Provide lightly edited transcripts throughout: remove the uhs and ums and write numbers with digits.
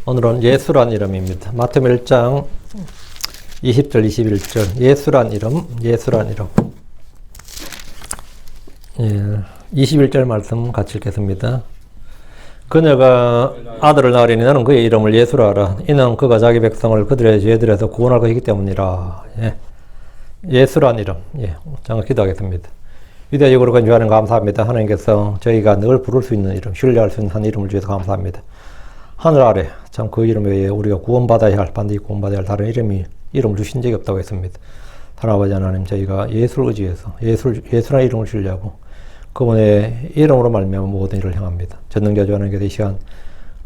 오늘은 예수란 이름입니다. 마태복음 1장 20절 21절 예수란 이름. 예, 21절 말씀 같이 읽겠습니다. 그녀가 아들을 낳으리니 너는 그의 이름을 예수라 하라. 이는 그가 자기 백성을 그들의 죄들에서 구원할 것이기 때문이라. 예. 예수란 이름. 예, 잠깐 기도하겠습니다. 위대하고 거룩한 주 하나님 감사합니다. 하나님께서 저희가 늘 부를 수 있는 이름, 신뢰할 수 있는 한 이름을 주셔서 감사합니다. 하늘 아래 참 그 이름 외에 우리가 구원받아야 할, 반드시 구원받아야 할 다른 이름을 주신 적이 없다고 했습니다. 하나님 하나님, 저희가 예수를 의지해서 예수라는 이름을 주려고 그분의 이름으로 말미암아 모든 일을 행합니다. 전능자주 하나님께서 이 시간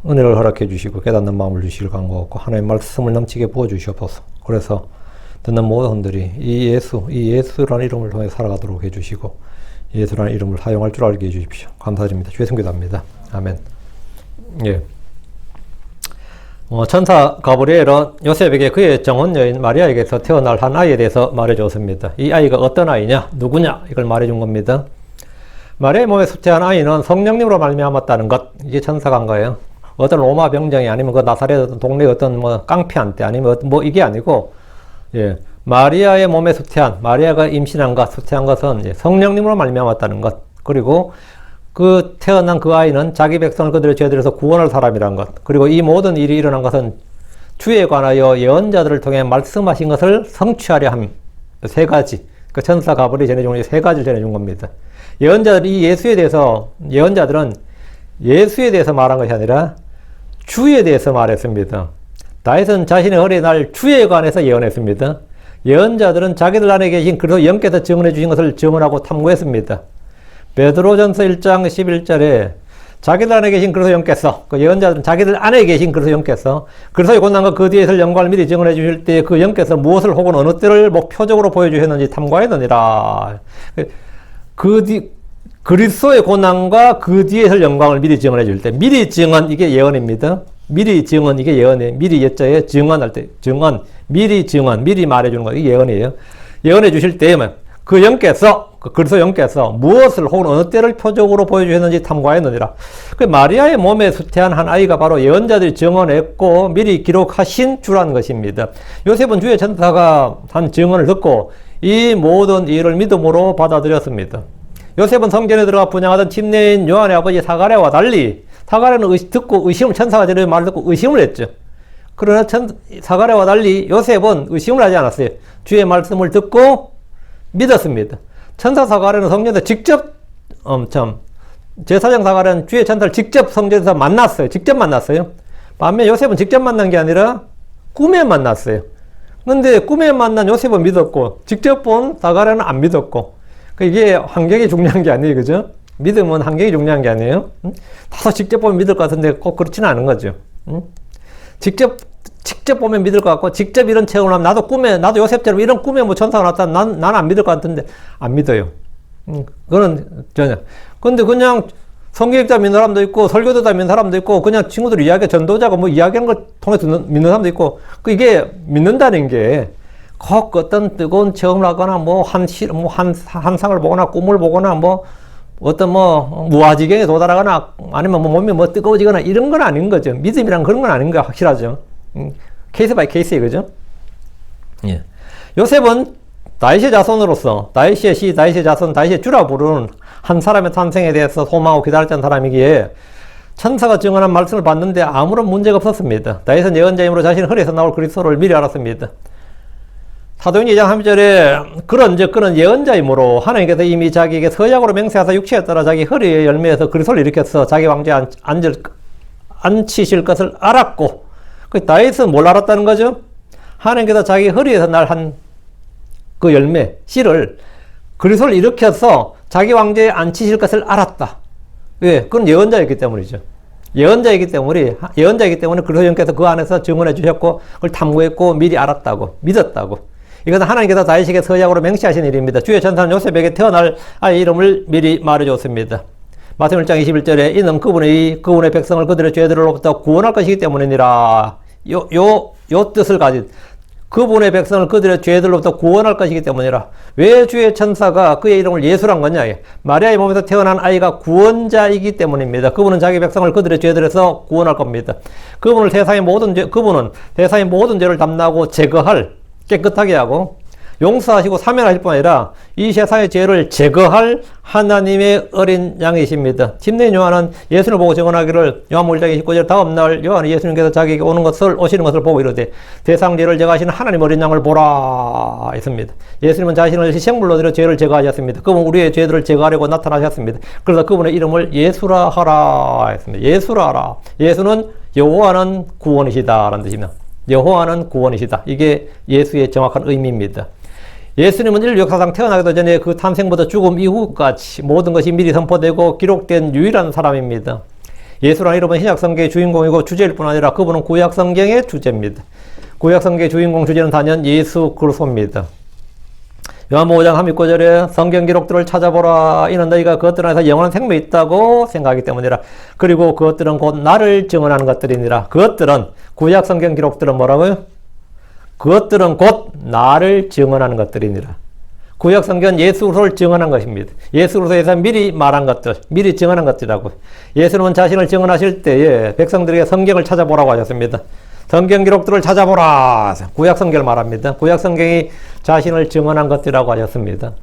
은혜를 허락해 주시고 깨닫는 마음을 주시길 간구하고 하나님의 말씀을 넘치게 부어 주시옵소서. 그래서 듣는 모든 분들이 이 예수라는 이름을 통해 살아가도록 해주시고 예수라는 이름을 사용할 줄 알게 해주십시오. 감사드립니다. 주의 성교답니다. 아멘. 예. 천사 가브리엘은 요셉에게 그의 정혼 여인 마리아에게서 태어날 한 아이에 대해서 말해주었습니다. 이 아이가 어떤 아이냐, 누구냐, 이걸 말해준 겁니다. 마리아의 몸에 수태한 아이는 성령님으로 말미암았다는 것, 이게 천사가 한 거예요. 어떤 로마 병정이 아니면 그 나사렛 동네 어떤 깡패한테 아니면 이게 아니고, 예, 마리아의 몸에 수태한, 마리아가 임신한 것, 수태한 것은 성령님으로 말미암았다는 것, 그리고 그 태어난 그 아이는 자기 백성을 그들의 죄들에서 구원할 사람이란 것, 그리고 이 모든 일이 일어난 것은 주에 관하여 예언자들을 통해 말씀하신 것을 성취하려 함. 세 가지. 그 천사 가브리엘이 전해준 세 가지를 전해준 겁니다. 예언자들은 예수에 대해서 말한 것이 아니라 주에 대해서 말했습니다. 다윗은 자신의 어린 날 주에 관해서 예언했습니다. 예언자들은 자기들 안에 계신 그리스도 영께서 증언해 주신 것을 증언하고 탐구했습니다. 베드로전서 1장 11절에 자기들 안에 계신 그리스도 영께서, 그 예언자들은 자기들 안에 계신 그리스도 영께서 그리스도의 고난과 그 뒤에 있을 영광을 미리 증언해 주실 때 그 영께서 무엇을 혹은 어느 때를 목표적으로 보여주셨는지 탐구하였느니라. 그리스도의 고난과 그 뒤에 있을 영광을 미리 증언해 줄 때, 미리 증언, 이게 예언입니다. 미리 증언, 이게 예언이에요. 미리 예자에 증언할 때, 미리 말해주는 거, 이게 예언이에요. 예언해 주실 때, 그 영께서, 그리스도 영께서 무엇을 혹은 어느 때를 표적으로 보여주셨는지 탐구하였느니라. 그 마리아의 몸에 수태한 한 아이가 바로 예언자들이 증언했고 미리 기록하신 주라는 것입니다. 요셉은 주의 천사가 한 증언을 듣고 이 모든 일을 믿음으로 받아들였습니다. 요셉은 성전에 들어가 분양하던 침례인 요한의 아버지 사가랴와 달리 사가랴는 듣고 천사가 전해 말을 듣고 의심을 했죠. 그러나 사가랴와 달리 요셉은 의심을 하지 않았어요. 주의 말씀을 듣고 믿었습니다. 천사 사가랴는 성전에서 직접 제사장 사가랴는 주의 천사를 직접 성전에서 만났어요. 직접 만났어요. 반면 요셉은 직접 만난 게 아니라 꿈에 만났어요. 근데 꿈에 만난 요셉은 믿었고 직접 본 사가랴는 안 믿었고, 이게 환경이 중요한 게 아니에요. 그죠? 믿음은 환경이 중요한 게 아니에요. 다소 직접 보면 믿을 것 같은데 꼭 그렇지는 않은 거죠. 직접 보면 믿을 것 같고, 직접 이런 체험을 하면 나도 요셉처럼 이런 꿈에 천사가 나타나면 나는 안 믿을 것 같은데, 안 믿어요. 그거는 전혀. 근데 그냥 성경학자 믿는 사람도 있고, 설교도자 믿는 사람도 있고, 그냥 친구들 전도자가 이야기하는 걸 통해서 믿는 사람도 있고, 이게 믿는다는 게, 꼭 어떤 뜨거운 체험을 하거나, 한 상을 보거나, 꿈을 보거나, 어떤 무아지경에 도달하거나, 아니면 몸이 뜨거워지거나, 이런 건 아닌 거죠. 믿음이란 그런 건 아닌 거 확실하죠. 케이스 바이 케이스에, 그죠? 예. 요셉은 다윗의 자손으로서 다윗의 자손, 다윗의 주라 부르는 한 사람의 탄생에 대해서 소망하고 기다렸던 사람이기에 천사가 증언한 말씀을 받는데 아무런 문제가 없었습니다. 다윗은 예언자이므로 자신의 허리에서 나올 그리스도를 미리 알았습니다. 사도행전 2장 3절에 그는 예언자이므로 하나님께서 이미 자기에게 서약으로 맹세하사 육체에 따라 자기 허리의 열매에서 그리스도를 일으켜서 자기 왕좌에 앉히실 것을 알았고, 다윗은 뭘 알았다는 거죠? 하나님께서 자기 허리에서 날 한 그 열매, 씨를 그리스도를 일으켜서 자기 왕좌에 앉히실 것을 알았다. 왜? 그건 예언자이기 때문이죠. 예언자이기 때문에 그리스도 영께서 그 안에서 증언해 주셨고, 그걸 탐구했고, 미리 알았다고, 믿었다고. 이것은 하나님께서 다윗에게 서약으로 맹세하신 일입니다. 주의 천사는 요셉에게 태어날 아이 이름을 미리 말해줬습니다. 마태복음 1장 21절에 이는 그분의 백성을 그들의 죄들로부터 구원할 것이기 때문이니라. 요 뜻을 가진, 그분의 백성을 그들의 죄들로부터 구원할 것이기 때문이라. 왜 주의 천사가 그의 이름을 예수란 거냐? 마리아의 몸에서 태어난 아이가 구원자이기 때문입니다. 그분은 자기 백성을 그들의 죄들에서 구원할 겁니다. 그분은 세상의 모든 죄를 담당하고 제거할, 깨끗하게 하고 용서하시고 사면하실 뿐 아니라 이 세상의 죄를 제거할 하나님의 어린 양이십니다. 침례인 요한은 예수를 보고 증언하기를 요한복음 1장 29절 다음날 요한은 예수님께서 자기에게 오시는 것을 보고 이르되 세상 죄를 제거하시는 하나님 어린 양을 보라 했습니다. 예수님은 자신을 희생물로 드려 죄를 제거하셨습니다. 그분은 우리의 죄들을 제거하려고 나타나셨습니다. 그래서 그분의 이름을 예수라 하라 했습니다. 예수라 하라. 예수는 여호와는 구원이시다 라는 뜻입니다. 여호와는 구원이시다. 이게 예수의 정확한 의미입니다. 예수님은 인류 역사상 태어나기도 전에 그 탄생부터 죽음 이후까지 모든 것이 미리 선포되고 기록된 유일한 사람입니다. 예수라는 이름은 신약성경의 주인공이고 주제일 뿐 아니라 그분은 구약성경의 주제입니다. 구약성경의 주인공 주제는 단연 예수 그리스도입니다. 요한복음 5장 39절에 성경 기록들을 찾아보라. 이는 너희가 그것들 안에서 영원한 생명이 있다고 생각하기 때문이라. 그리고 그것들은 곧 나를 증언하는 것들이니라. 그것들은 구약성경 기록들은 뭐라고요? 그것들은 곧 나를 증언하는 것들이니라. 구약성경은 예수 그리스도를 증언한 것입니다. 예수 그리스도에서 미리 말한 것들, 미리 증언한 것들이라고. 예수님은 자신을 증언하실 때에 백성들에게 성경을 찾아보라고 하셨습니다. 성경 기록들을 찾아보라. 구약성경을 말합니다. 구약성경이 자신을 증언한 것들이라고 하셨습니다.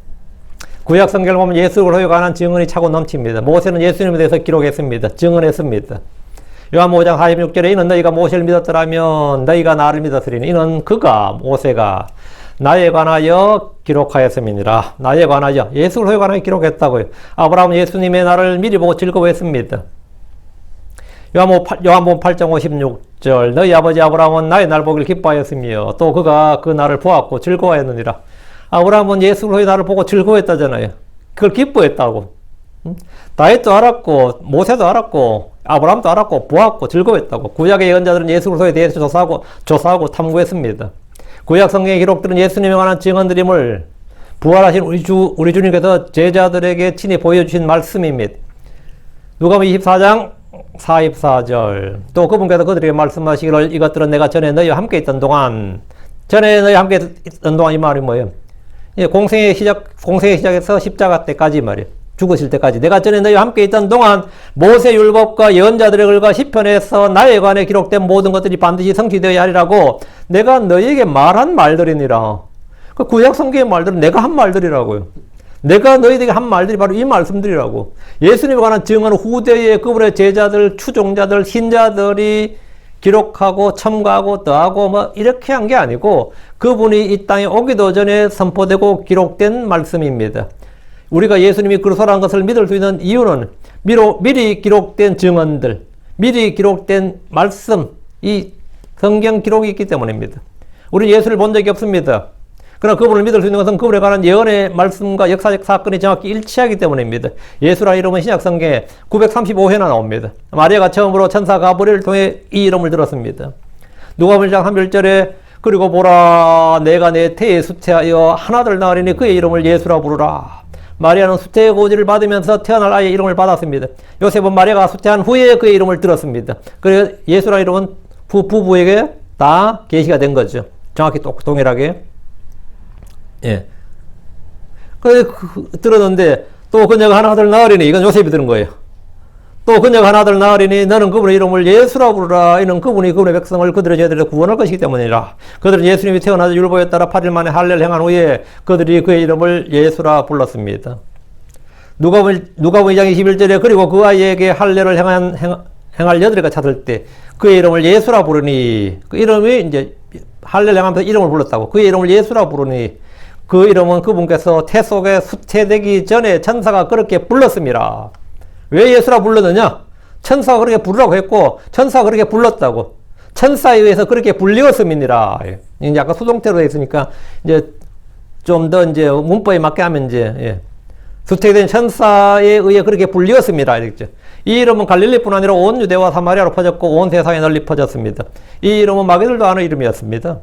구약성경을 보면 예수 그리스도에 관한 증언이 차고 넘칩니다. 모세는 예수님에 대해서 기록했습니다. 증언했습니다. 요한복음 5장 46절에 이는 너희가 모세를 믿었더라면 너희가 나를 믿었으리니 이는 그가 모세가 나에 관하여 기록하였음이니라. 나에 관하여 예수 그리스도에 관하여 기록했다고요. 아브라함은 예수님의 나를 미리 보고 즐거워했습니다. 요한복음 8장 56절 너희 아버지 아브라함은 나의 날 보기를 기뻐하였으며 또 그가 그 날을 보았고 즐거워하였느니라. 아브라함은 예수 그리스도의 날을 보고 즐거워했다잖아요. 그걸 기뻐했다고. 다윗도 알았고 모세도 알았고 아브라함도 알았고 보았고 즐거워했다고. 구약의 예언자들은 예수 그리스도에 대해서 조사하고 탐구했습니다. 구약 성경의 기록들은 예수님에 관한 증언들임을 부활하신 우리 주님께서 제자들에게 친히 보여주신 말씀입니다. 누가복음 24장 44절 또 그분께서 그들에게 말씀하시기를 이것들은 내가 전에 너희와 함께 있던 동안 이 말이 뭐예요? 공생의 시작에서 십자가 때까지 말이에요. 죽으실 때까지 내가 전에 너희와 함께 있던 동안 모세 율법과 예언자들의 글과 시편에서 나에 관해 기록된 모든 것들이 반드시 성취되어야 하리라고 내가 너희에게 말한 말들이니라. 그 구약 성경의 말들은 내가 한 말들이라고요. 내가 너희에게 한 말들이 바로 이 말씀들이라고. 예수님에 관한 증언은 후대의 그분의 제자들, 추종자들, 신자들이 기록하고 첨가하고 더하고 뭐 이렇게 한 게 아니고 그분이 이 땅에 오기도 전에 선포되고 기록된 말씀입니다. 우리가 예수님이 그리스도라는 것을 믿을 수 있는 이유는 미리 기록된 증언들, 미리 기록된 말씀, 이 성경 기록이 있기 때문입니다. 우리는 예수를 본 적이 없습니다. 그러나 그분을 믿을 수 있는 것은 그분에 관한 예언의 말씀과 역사적 사건이 정확히 일치하기 때문입니다. 예수라 이름은 신약성경에 935회나 나옵니다. 마리아가 처음으로 천사 가브리엘을 통해 이 이름을 들었습니다. 누가복음 1장 31절에 그리고 보라 내가 내 태에 수태하여 하나둘 낳으리니 그의 이름을 예수라 부르라. 마리아는 수태의 고지를 받으면서 태어날 아이의 이름을 받았습니다. 요셉은 마리아가 수태한 후에 그의 이름을 들었습니다. 그래서 예수라 이름은 부부에게 다 계시가 된 거죠. 정확히 동일하게. 예. 들었는데, 또 그녀가 하나둘 낳으리니, 이건 요셉이 들은 거예요. 또 그녀가 하나둘 낳으리니, 너는 그분의 이름을 예수라 부르라. 이는 그분이 그분의 백성을 그들의 죄들에서 구원할 것이기 때문이라. 그들은 예수님이 태어나서 율법에 따라 8일 만에 할례를 행한 후에 그들이 그의 이름을 예수라 불렀습니다. 누가복음 2장 21절에 그리고 그 아이에게 할례를 행할 여드레가 찾을 때 그의 이름을 예수라 부르니, 그 이름이 이제 할례를 행하면서 이름을 불렀다고. 그의 이름을 예수라 부르니, 그 이름은 그분께서 태 속에 수태되기 전에 천사가 그렇게 불렀습니다. 왜 예수라 불렀느냐? 천사가 그렇게 부르라고 했고, 천사가 그렇게 불렀다고. 천사에 의해서 그렇게 불리었음이니라. 이제 아까 수동태로 되어 있으니까, 이제 좀 더 이제 문법에 맞게 하면 이제, 수태된 천사에 의해 그렇게 불리었습니다. 이랬죠. 이 이름은 갈릴리뿐 아니라 온 유대와 사마리아로 퍼졌고, 온 세상에 널리 퍼졌습니다. 이 이름은 마귀들도 아는 이름이었습니다.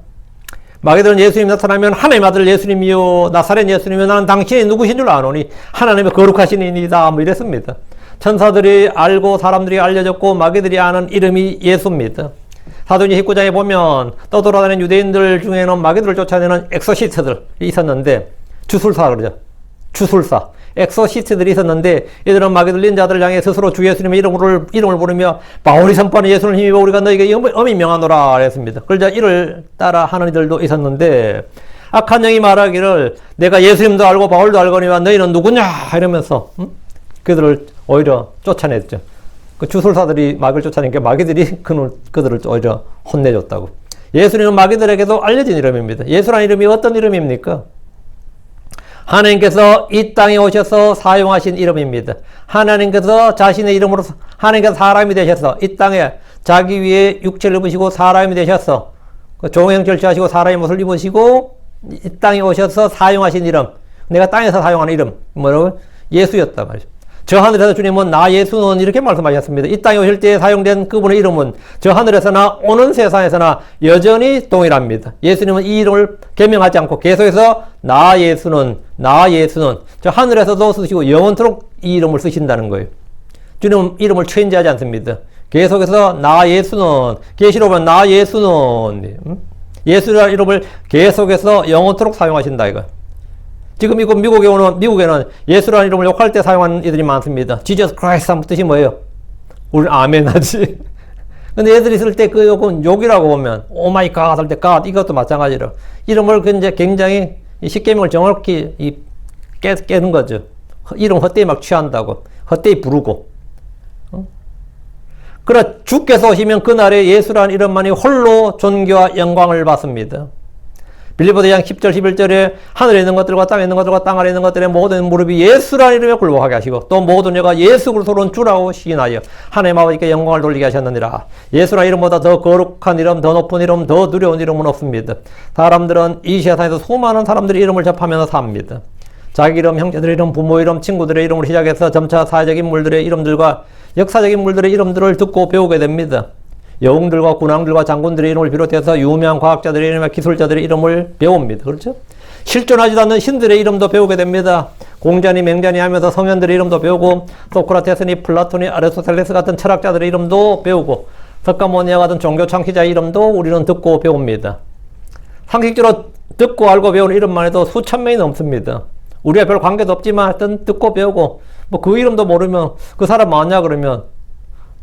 마귀들은 예수님 나타나면 하나님 아들 예수님이요 나사렛 예수님이요 나는 당신이 누구신 줄 아노니 하나님의 거룩하신 이니다 뭐 이랬습니다. 천사들이 알고 사람들이 알려졌고 마귀들이 아는 이름이 예수입니다. 사도행전 19장에 보면 떠돌아다니는 유대인들 중에는 마귀들을 쫓아내는 엑소시스트들이 있었는데, 주술사 그러죠. 주술사. 엑소시스트들이 있었는데, 이들은 마귀 들린 자들을 향해 스스로 주 예수님의 이름을 부르며 바울이 선포하는 예수를 힘입어 우리가 너에게 엄히 명하노라 그랬습니다. 그러자 이를 따라 하는 이들도 있었는데, 악한 영이 말하기를 내가 예수님도 알고 바울도 알거니와 너희는 누구냐 이러면서 그들을 오히려 쫓아냈죠. 그 주술사들이 마귀를 쫓아내니까 마귀들이 그들을 오히려 혼내줬다고. 예수님은 마귀들에게도 알려진 이름입니다. 예수라는 이름이 어떤 이름입니까? 하나님께서 이 땅에 오셔서 사용하신 이름입니다. 하나님께서 자신의 이름으로 하나님께서 사람이 되셔서 이 땅에 자기 위에 육체를 입으시고 사람이 되셔서 종행 절취하시고 사람의 모습을 입으시고 이 땅에 오셔서 사용하신 이름, 내가 땅에서 사용하는 이름 뭐라고? 예수였단 말이죠. 저 하늘에서 주님은 나 예수는 이렇게 말씀하셨습니다. 이 땅에 오실 때 사용된 그분의 이름은 저 하늘에서나 오는 세상에서나 여전히 동일합니다. 예수님은 이 이름을 개명하지 않고 계속해서 나 예수는 저 하늘에서도 쓰시고 영원토록 이 이름을 쓰신다는 거예요. 주님은 이름을 체인지하지 않습니다. 계속해서 나 예수는, 계시록은 나 예수는, 예수라는 이름을 계속해서 영원토록 사용하신다 이거. 지금 이거 미국에는 예수라는 이름을 욕할 때 사용하는 이들이 많습니다. Jesus Christ 하면 뜻이 뭐예요? 우리 아멘 하지. 근데 애들이 쓸 때 그 욕이라고 보면 오 마이 갓 할 때 갓 이것도 마찬가지로 이름을 이제 굉장히 십계명을 정확히 깨는 거죠. 이름 헛되이 막 취한다고 헛되이 부르고. 그러나 주께서 오시면 그날에 예수라는 이름만이 홀로 존귀와 영광을 받습니다. 빌립보서 2장 10절 11절에 하늘에 있는 것들과 땅에 있는 것들과 땅 아래 있는 것들의 모든 무릎이 예수라는 이름에 굴복하게 하시고 또 모든 여가 예수 그리스도는 주라고 시인하여 하나님 아버지께 영광을 돌리게 하셨느니라. 예수라는 이름보다 더 거룩한 이름, 더 높은 이름, 더 두려운 이름은 없습니다. 사람들은 이 세상에서 수많은 사람들의 이름을 접하면서 삽니다. 자기 이름, 형제들의 이름, 부모 이름, 친구들의 이름으로 시작해서 점차 사회적 인물들의 이름들과 역사적 인물들의 이름들을 듣고 배우게 됩니다. 영웅들과 군왕들과 장군들의 이름을 비롯해서 유명한 과학자들의 이름과 기술자들의 이름을 배웁니다. 그렇죠? 실존하지도 않는 신들의 이름도 배우게 됩니다. 공자니 맹자니 하면서 성현들의 이름도 배우고 소크라테스니 플라톤이 아리스토텔레스 같은 철학자들의 이름도 배우고 석가모니아 같은 종교 창시자의 이름도 우리는 듣고 배웁니다. 상식적으로 듣고 알고 배우는 이름만 해도 수천 명이 넘습니다. 우리가 별 관계도 없지만 하여튼 듣고 배우고 뭐 그 이름도 모르면 그 사람 뭐냐 그러면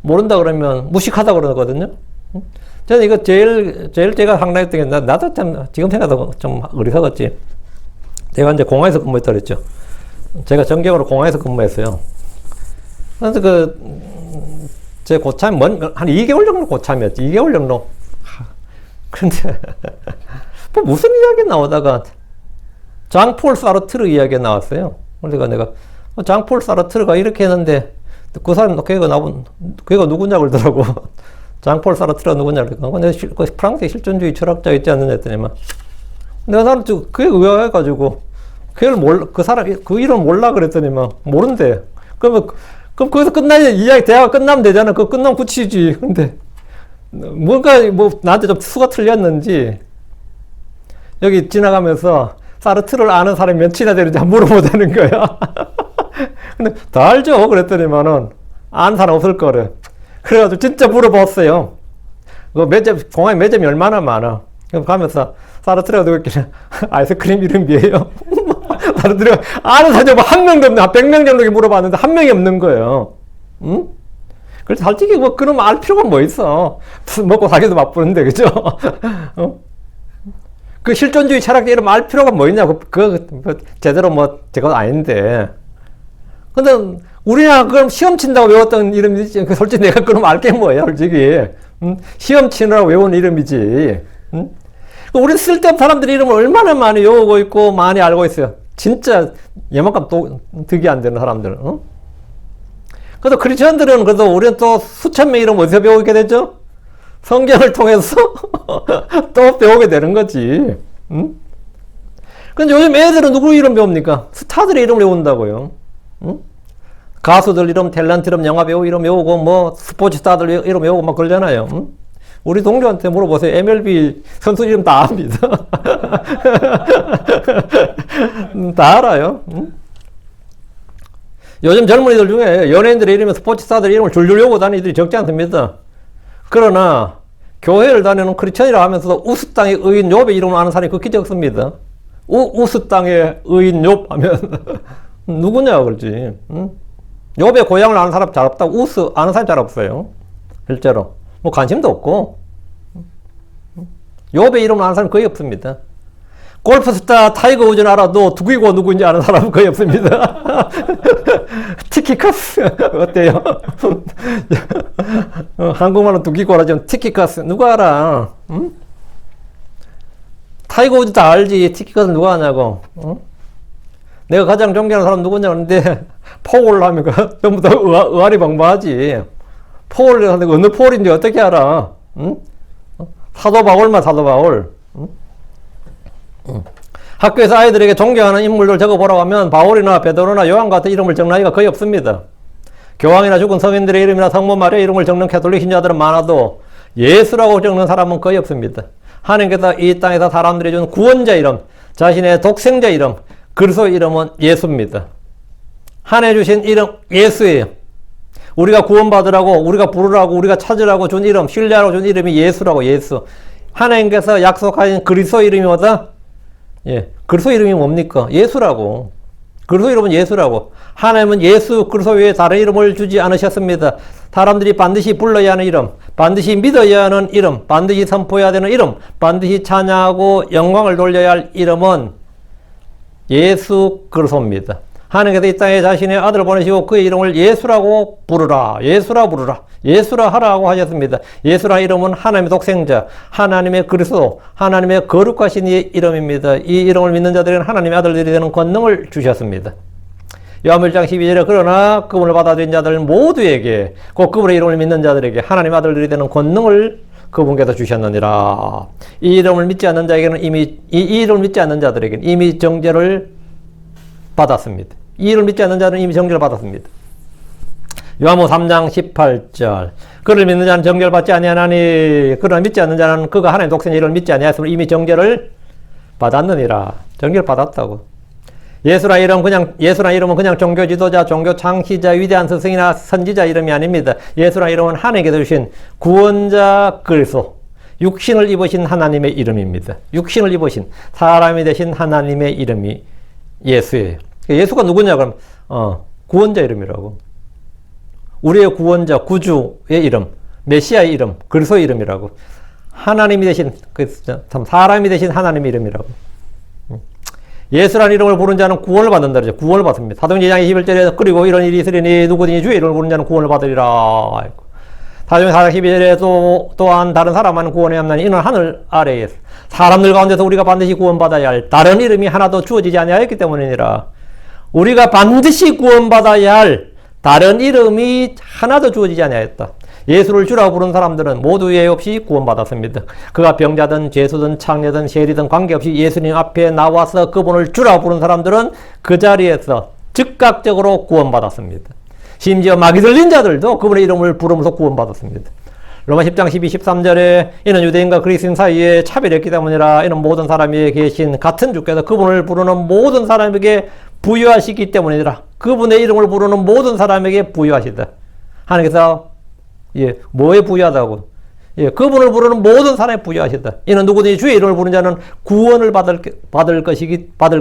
모른다 그러면 무식하다 그러거든요. 저는 이거 제일 제가 황당했던 게 나도 참 지금 생각해도 좀 어리석었지. 제가 이제 공항에서 근무했다 그랬죠. 제가 전격으로 공항에서 근무했어요. 그래서 제 고참이 한 2개월 정도 고참이었지. 2개월 정도. 근데 뭐 무슨 이야기 나오다가 장폴 사르트르 이야기가 나왔어요. 그러니까 내가 장폴 사르트르가 이렇게 했는데 그 사람, 걔가 누구냐 그러더라고. 장폴 사르트르가 누구냐 그러니까. 내가 그 프랑스의 실존주의 철학자 있지 않느냐 했더니만. 내가 사람 그게 의아해가지고, 그 사람, 그 이름 몰라 그랬더니만, 모른대. 그럼 거기서 이야기, 대화가 끝나면 되잖아. 그거 끝나면 붙이지. 근데, 뭔가, 나한테 좀 수가 틀렸는지, 여기 지나가면서 사르트르를 아는 사람이 몇이나 되는지 물어보자는 거야. 근데 다 알죠? 그랬더니만은 아는 사람 없을 거래. 그래가지고 진짜 물어봤어요. 공항에 매점이 얼마나 많아. 그럼 가면서 사르트르가 누구 있길래 아이스크림 이름이에요. 사르트르가 아는 사람이 한 명도 없네. 한 100명 정도 물어봤는데 한 명이 없는 거예요. 응? 그래서 솔직히 그럼 알 필요가 뭐 있어. 먹고 살기도 바쁘는데, 그죠? 그 실존주의 철학자 이름 알 필요가 뭐 있냐고. 제대로 저거 아닌데. 근데 우리나라 그럼 시험 친다고 외웠던 이름이지. 솔직히 내가 그럼 알게 뭐야, 솔직히. 시험 치느라고 외운 이름이지. 우리 쓸데없는 사람들의 이름을 얼마나 많이 외우고 있고 많이 알고 있어요. 진짜 예만큼 또 득이 안 되는 사람들. 그래도 크리스천들은 그래도 우리는 또 수천 명 이름 어디서 배우게 되죠? 성경을 통해서 또 배우게 되는 거지. 근데 요즘 애들은 누구 이름 배웁니까? 스타들의 이름을 외운다고요. 가수들 이름, 탤런트 이름, 영화배우 이름 외우고, 스포츠 스타들 이름 외우고 막 그러잖아요. 우리 동료한테 물어보세요. MLB 선수 이름 다 압니다. 다 알아요. 요즘 젊은이들 중에 연예인들의 이름에 스포츠 스타들 이름을 줄줄 외우고 다니는 이들이 적지 않습니다. 그러나, 교회를 다니는 크리스천이라 하면서도 우스 땅의 의인 욥의 이름을 아는 사람이 극히 적습니다. 우스 땅의 의인 욥 하면 누구냐 그러지. 응? 욥의 고향을 아는 사람 잘 없다고 우스 아는 사람 잘 없어요. 실제로. 뭐 관심도 없고. 욥의 이름을 아는 사람 거의 없습니다. 골프스타 타이거 우즈는 알아도 누구이고 누구인지 아는 사람은 거의 없습니다. 티키커스 어때요? 한국말로 두기고라 좀 티키커스 누가 알아? 응? 타이거 우즈 다 알지. 티키커스 누가 아냐고. 응? 내가 가장 존경하는 사람 누구냐 그런데 포올 하면 전부 다 의아리 방방하지. 포올을 하는데 어느 포올인지 어떻게 알아? 응? 사도 바울만 사도 바울. 응? 학교에서 아이들에게 존경하는 인물들 적어보라고 하면 바울이나 베드로나 요한 같은 이름을 적는 아이가 거의 없습니다. 교황이나 죽은 성인들의 이름이나 성모 마리아 이름을 적는 캐톨릭 신자들은 많아도 예수라고 적는 사람은 거의 없습니다. 하나님께서 이 땅에서 사람들이 준 구원자 이름, 자신의 독생자 이름, 그리스도 이름은 예수입니다. 하나님 주신 이름 예수예요. 우리가 구원받으라고, 우리가 부르라고, 우리가 찾으라고 준 이름, 신뢰하라고 준 이름이 예수라고, 예수. 하나님께서 약속하신 그리스도 이름이 뭐다? 예, 그리스도 이름이 뭡니까? 예수라고. 그리스도 이름은 예수라고. 하나님은 예수 그리스도 외에 다른 이름을 주지 않으셨습니다. 사람들이 반드시 불러야 하는 이름, 반드시 믿어야 하는 이름, 반드시 선포해야 되는 이름, 반드시 찬양하고 영광을 돌려야 할 이름은 예수 그리스도입니다. 하나님께서 이 땅에 자신의 아들을 보내시고 그의 이름을 예수라고 부르라. 예수라 부르라. 예수라 하라고 하셨습니다. 예수라 이름은 하나님의 독생자, 하나님의 그리스도, 하나님의 거룩하신 이 이름입니다. 이 이름을 믿는 자들은 하나님의 아들들이 되는 권능을 주셨습니다. 요한 1장 12절에 그러나 그분을 받아들인 자들 모두에게 곧 그분의 이름을 믿는 자들에게 하나님의 아들들이 되는 권능을 그분께서 주셨느니라. 이 이름을 믿지 않는 자에게는 이미 이 이름을 믿지 않는 자들에게는 이미 정죄를 받았습니다. 이 이름을 믿지 않는 자는 이미 정죄를 받았습니다. 요한복음 3장 18절 그를 믿는 자는 정죄를 받지 아니하나니 그를 믿지 않는 자는 그가 하나님의 독생자 이름을 믿지 아니하였으므로 이미 정죄를 받았느니라. 정죄를 받았다고. 예수라 이름은 그냥 종교 지도자, 종교 창시자, 위대한 스승이나 선지자 이름이 아닙니다. 예수라 이름은 하나님께서 주신 구원자 그리스도, 육신을 입으신 하나님의 이름입니다. 육신을 입으신 사람이 되신 하나님의 이름이 예수예요. 예수가 누구냐 그럼 구원자 이름이라고. 우리의 구원자, 구주의 이름, 메시아의 이름, 그리스도의 이름이라고. 하나님이 되신 사람이 되신 하나님의 이름이라고. 예수라는 이름을 부른 자는 구원을 받는다 그러죠. 구원을 받습니다. 사도행전 2장 21절에 그리고 이런 일이 있으리니 누구든지 주의 이름을 부른 자는 구원을 받으리라. 사도행전 4장 12절에 또한 다른 사람만은 구원이 없나니 이는 하늘 아래에서 사람들 가운데서 우리가 반드시 구원받아야 할 다른 이름이 하나도 주어지지 아니하였기 때문이니라. 우리가 반드시 구원받아야 할 다른 이름이 하나도 주어지지 아니하였다. 예수를 주라고 부른 사람들은 모두 예외 없이 구원받았습니다. 그가 병자든 죄수든 창녀든 세리든 관계없이 예수님 앞에 나와서 그분을 주라고 부른 사람들은 그 자리에서 즉각적으로 구원받았습니다. 심지어 마귀 들린 자들도 그분의 이름을 부르면서 구원받았습니다. 로마 10장 12, 13절에 이는 유대인과 그리스인 사이에 차별이 없기 때문이라. 이는 모든 사람이 계신 같은 주께서 그분을 부르는 모든 사람에게 부여하시기 때문이라. 그분의 이름을 부르는 모든 사람에게 부여하시다. 하나님께서 뭐에 부여하다고? 그분을 부르는 모든 사람에 부여하시다. 이는 누구든지 주의 이름을 부르는 자는 구원을 받을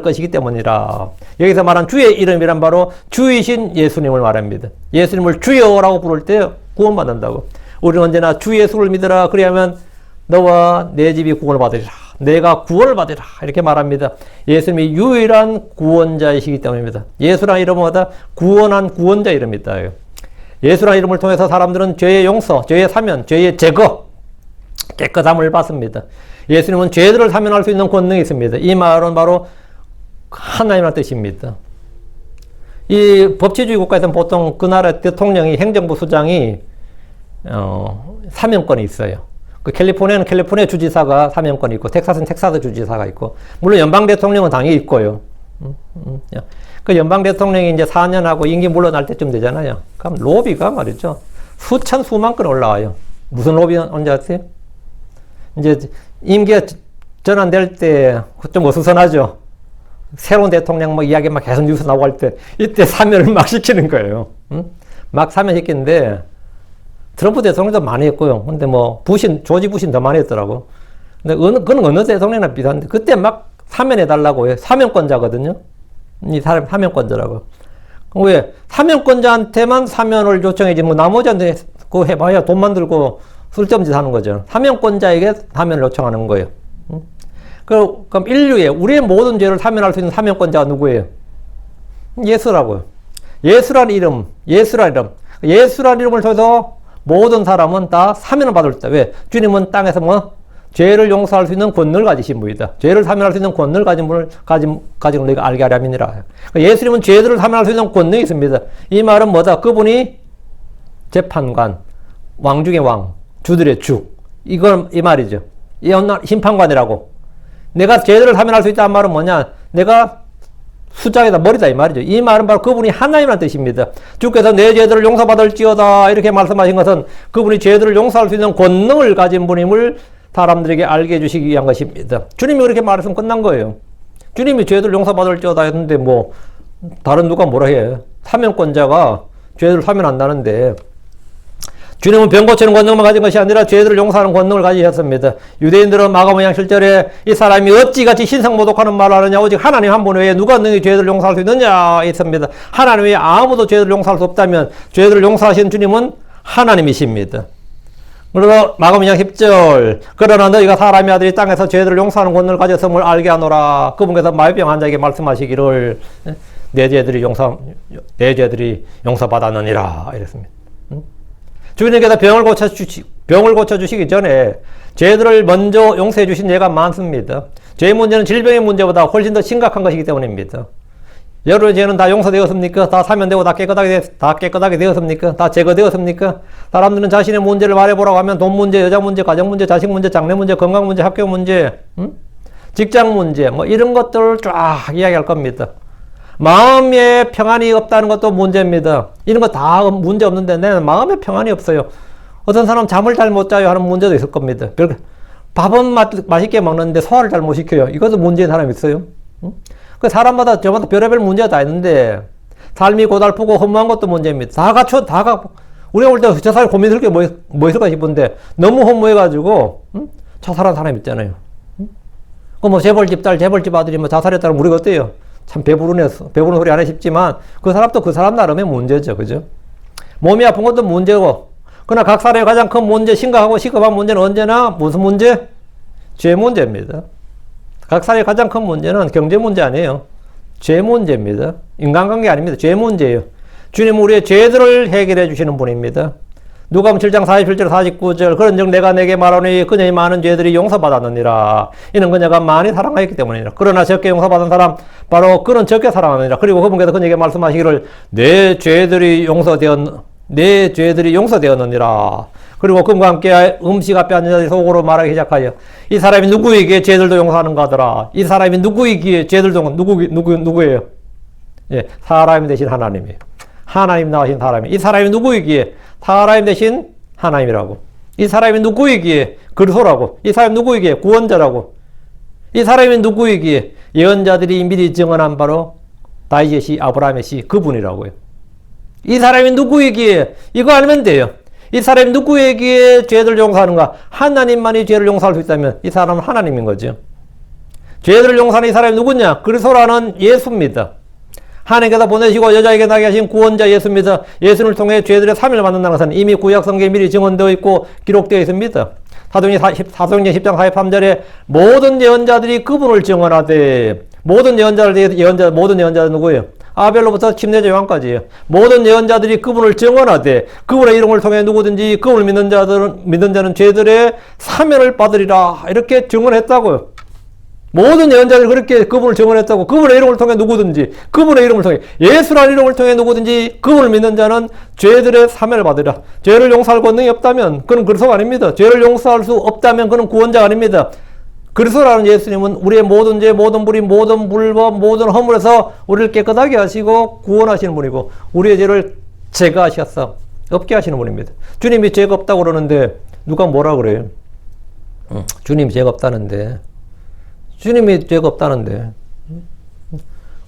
것이기 때문이라. 여기서 말한 주의 이름이란 바로 주이신 예수님을 말합니다. 예수님을 주여라고 부를 때 구원받는다고. 우리는 언제나 주 예수를 믿으라. 그리하면 너와 내 집이 구원을 받으리라. 내가 구원을 받으리라. 이렇게 말합니다. 예수님이 유일한 구원자이시기 때문입니다. 예수라는 이름은 구원한 구원자 이름이다. 예수라는 이름을 통해서 사람들은 죄의 용서, 죄의 사면, 죄의 제거, 깨끗함을 받습니다. 예수님은 죄들을 사면할 수 있는 권능이 있습니다. 이 말은 바로 하나님의 뜻입니다. 이 법치주의 국가에서는 보통 그 나라 대통령이 행정부 수장이 사면권이 있어요. 그 캘리포니아는 캘리포니아 주지사가 사면권이 있고 텍사스는 텍사스 주지사가 있고 물론 연방 대통령은 당연히 있고요. 그 연방 대통령이 이제 4년하고 임기 물러날 때쯤 되잖아요. 그럼 로비가 말이죠. 수만 건 올라와요. 무슨 로비 언제 아세요? 이제 임기가 전환될 때 좀 어수선하죠. 새로운 대통령 이야기 막 계속 뉴스 나오고 할 때 이때 사면을 막 시키는 거예요. 막 사면시키는데 트럼프 대통령도 많이 했고요. 근데 뭐, 조지 부신 더 많이 했더라고. 근데 그건 어느 대통령이나 비슷한데, 그때 막 사면해달라고 해. 사면권자거든요. 이 사람 사면권자라고. 왜? 사면권자한테만 사면을 요청해지, 뭐, 나머지한테 그거 해봐야 돈만 들고 쓸데없는 짓 하는 거죠. 사면권자에게 사면을 요청하는 거예요. 그럼 인류의, 우리의 모든 죄를 사면할 수 있는 사면권자가 누구예요? 예수라고요. 예수란 이름. 예수란 이름을 통해서 모든 사람은 다 사면을 받을 수 있다. 왜? 주님은 땅에서 뭐? 죄를 용서할 수 있는 권능을 가지신 분이다. 죄를 사면할 수 있는 권능을 가진 분을 가지고 너희가 알게 하려 함이니라. 예수님은 죄들을 사면할 수 있는 권능이 있습니다. 이 말은 뭐다? 그분이 재판관, 왕 중의 왕, 주들의 주. 이 말이죠. 이 심판관이라고. 내가 죄들을 사면할 수 있다는 말은 뭐냐? 내가 수장이다, 머리다, 이 말이죠. 이 말은 바로 그분이 하나님이라는 뜻입니다. 주께서 내 죄들을 용서받을지어다, 이렇게 말씀하신 것은 그분이 죄들을 용서할 수 있는 권능을 가진 분임을 사람들에게 알게 해주시기 위한 것입니다. 주님이 그렇게 말했으면 끝난 거예요. 주님이 죄들 용서받을지어다 했는데 뭐 다른 누가 뭐라 해. 사면권자가 죄들을 사면한다는데, 주님은 병 고치는 권능만 가진 것이 아니라 죄들을 용서하는 권능을 가지셨습니다. 유대인들은 마가복음 17절에 이 사람이 어찌같이 신성모독하는 말을 하느냐, 오직 하나님 한 분 외에 누가 능히 죄들을 용서할 수 있느냐 했습니다. 하나님 외에 아무도 죄들을 용서할 수 없다면 죄들을 용서하신 주님은 하나님이십니다. 그리고 마가복음 10절, 그러나 너희가 사람의 아들이 땅에서 죄들을 용서하는 권능을 가졌음을 알게 하노라. 그분께서 마병 환자에게 말씀하시기를 내 죄들이 용서받았느니라 이랬습니다. 주님께서 병을 고쳐주시기 전에 죄들을 먼저 용서해 주신 예가 많습니다. 죄의 문제는 질병의 문제보다 훨씬 더 심각한 것이기 때문입니다. 여러분의 죄는 다 용서되었습니까? 다 사면되고 다 깨끗하게 되었습니까? 다 제거되었습니까? 사람들은 자신의 문제를 말해보라고 하면 돈 문제, 여자 문제, 가정 문제, 자식 문제, 장래 문제, 건강 문제, 학교 문제, 직장 문제, 뭐 이런 것들을 쫙 이야기할 겁니다. 마음에 평안이 없다는 것도 문제입니다. 이런 거 다 문제 없는데 내는 마음에 평안이 없어요. 어떤 사람 잠을 잘 못 자요 하는 문제도 있을 겁니다. 밥은 맛있게 먹는데 소화를 잘 못 시켜요. 이것도 문제인 사람이 있어요. 그 사람마다 저마다 별의별 문제가 다 있는데 삶이 고달프고 허무한 것도 문제입니다. 우리가 볼 때 저 사람이 고민할 게 뭐 있을까 싶은데 너무 허무해가지고 자살한 사람 있잖아요. 뭐 재벌집 딸, 재벌집 아들이 뭐 자살했다면 우리가 어때요? 참 배부른 소리 안 해 싶지만 그 사람도 그 사람 나름의 문제죠. 그죠? 몸이 아픈 것도 문제고, 그러나 각 사람의 가장 큰 문제, 심각하고 시급한 문제는 언제나 무슨 문제? 죄 문제입니다. 각 사람의 가장 큰 문제는 경제 문제 아니에요. 죄 문제입니다. 인간관계 아닙니다. 죄 문제예요. 주님은 우리의 죄들을 해결해 주시는 분입니다. 누가복음 7장 47절 49절, 그런즉 내가 내게 말하노니 그녀의 많은 죄들이 용서받았느니라. 이는 그녀가 많이 사랑하였기 때문이라. 그러나 적게 용서받은 사람 바로 그는 적게 사랑하느니라. 그리고 그분께서 그녀에게 말씀하시기를 내 죄들이 용서되었느니라. 그리고 그분과 함께 음식 앞에 앉은 자들이 속으로 말하기 시작하여 이 사람이 누구에게 죄들도 용서하는가 하더라. 이 사람이 누구에게 죄들도 누구예요? 예, 사람이 되신 하나님이에요. 하나님 나오신 사람이. 이 사람이 누구이기에? 사람이 되신 하나님이라고. 이 사람이 누구이기에? 그리스도라고. 이 사람이 누구이기에? 구원자라고. 이 사람이 누구이기에? 예언자들이 미리 증언한 바로 다윗의 시, 아브라함의 시, 그분이라고요. 이 사람이 누구이기에? 이거 알면 돼요. 이 사람이 누구에게 죄를 용서하는가? 하나님만이 죄를 용서할 수 있다면 이 사람은 하나님인 거죠. 죄를 용서하는 이 사람이 누구냐? 그리스도라는 예수입니다. 하나님께서 보내시고 여자에게 나게 하신 구원자 예수입니다. 예수를 통해 죄들의 사면을 받는다는 것은 이미 구약 성경에 미리 증언되어 있고 기록되어 있습니다. 사도행전 10장 43절에 모든 예언자들이 그분을 증언하되, 모든 예언자들 누구예요? 아벨로부터 침례자 요한까지예요. 모든 예언자들이 그분을 증언하되 그분의 이름을 통해 누구든지 그분을 믿는 자는 죄들의 사면을 받으리라. 이렇게 증언했다고요. 모든 예언자들이 그렇게 그분을 증언했다고. 그분의 이름을 통해 누구든지, 그분의 이름을 통해, 예수라는 이름을 통해 누구든지 그분을 믿는 자는 죄들의 사면을 받으리라. 죄를 용서할 권능이 없다면 그는 그리스도가 아닙니다. 죄를 용서할 수 없다면 그는 구원자가 아닙니다. 그리스도라는 예수님은 우리의 모든 죄, 모든 불의, 모든 불법, 모든 허물에서 우리를 깨끗하게 하시고 구원하시는 분이고 우리의 죄를 제거하셔서 없게 하시는 분입니다. 주님이 죄가 없다고 그러는데 누가 뭐라 그래요? 주님이 죄가 없다는데. 주님이 죄가 없다는데.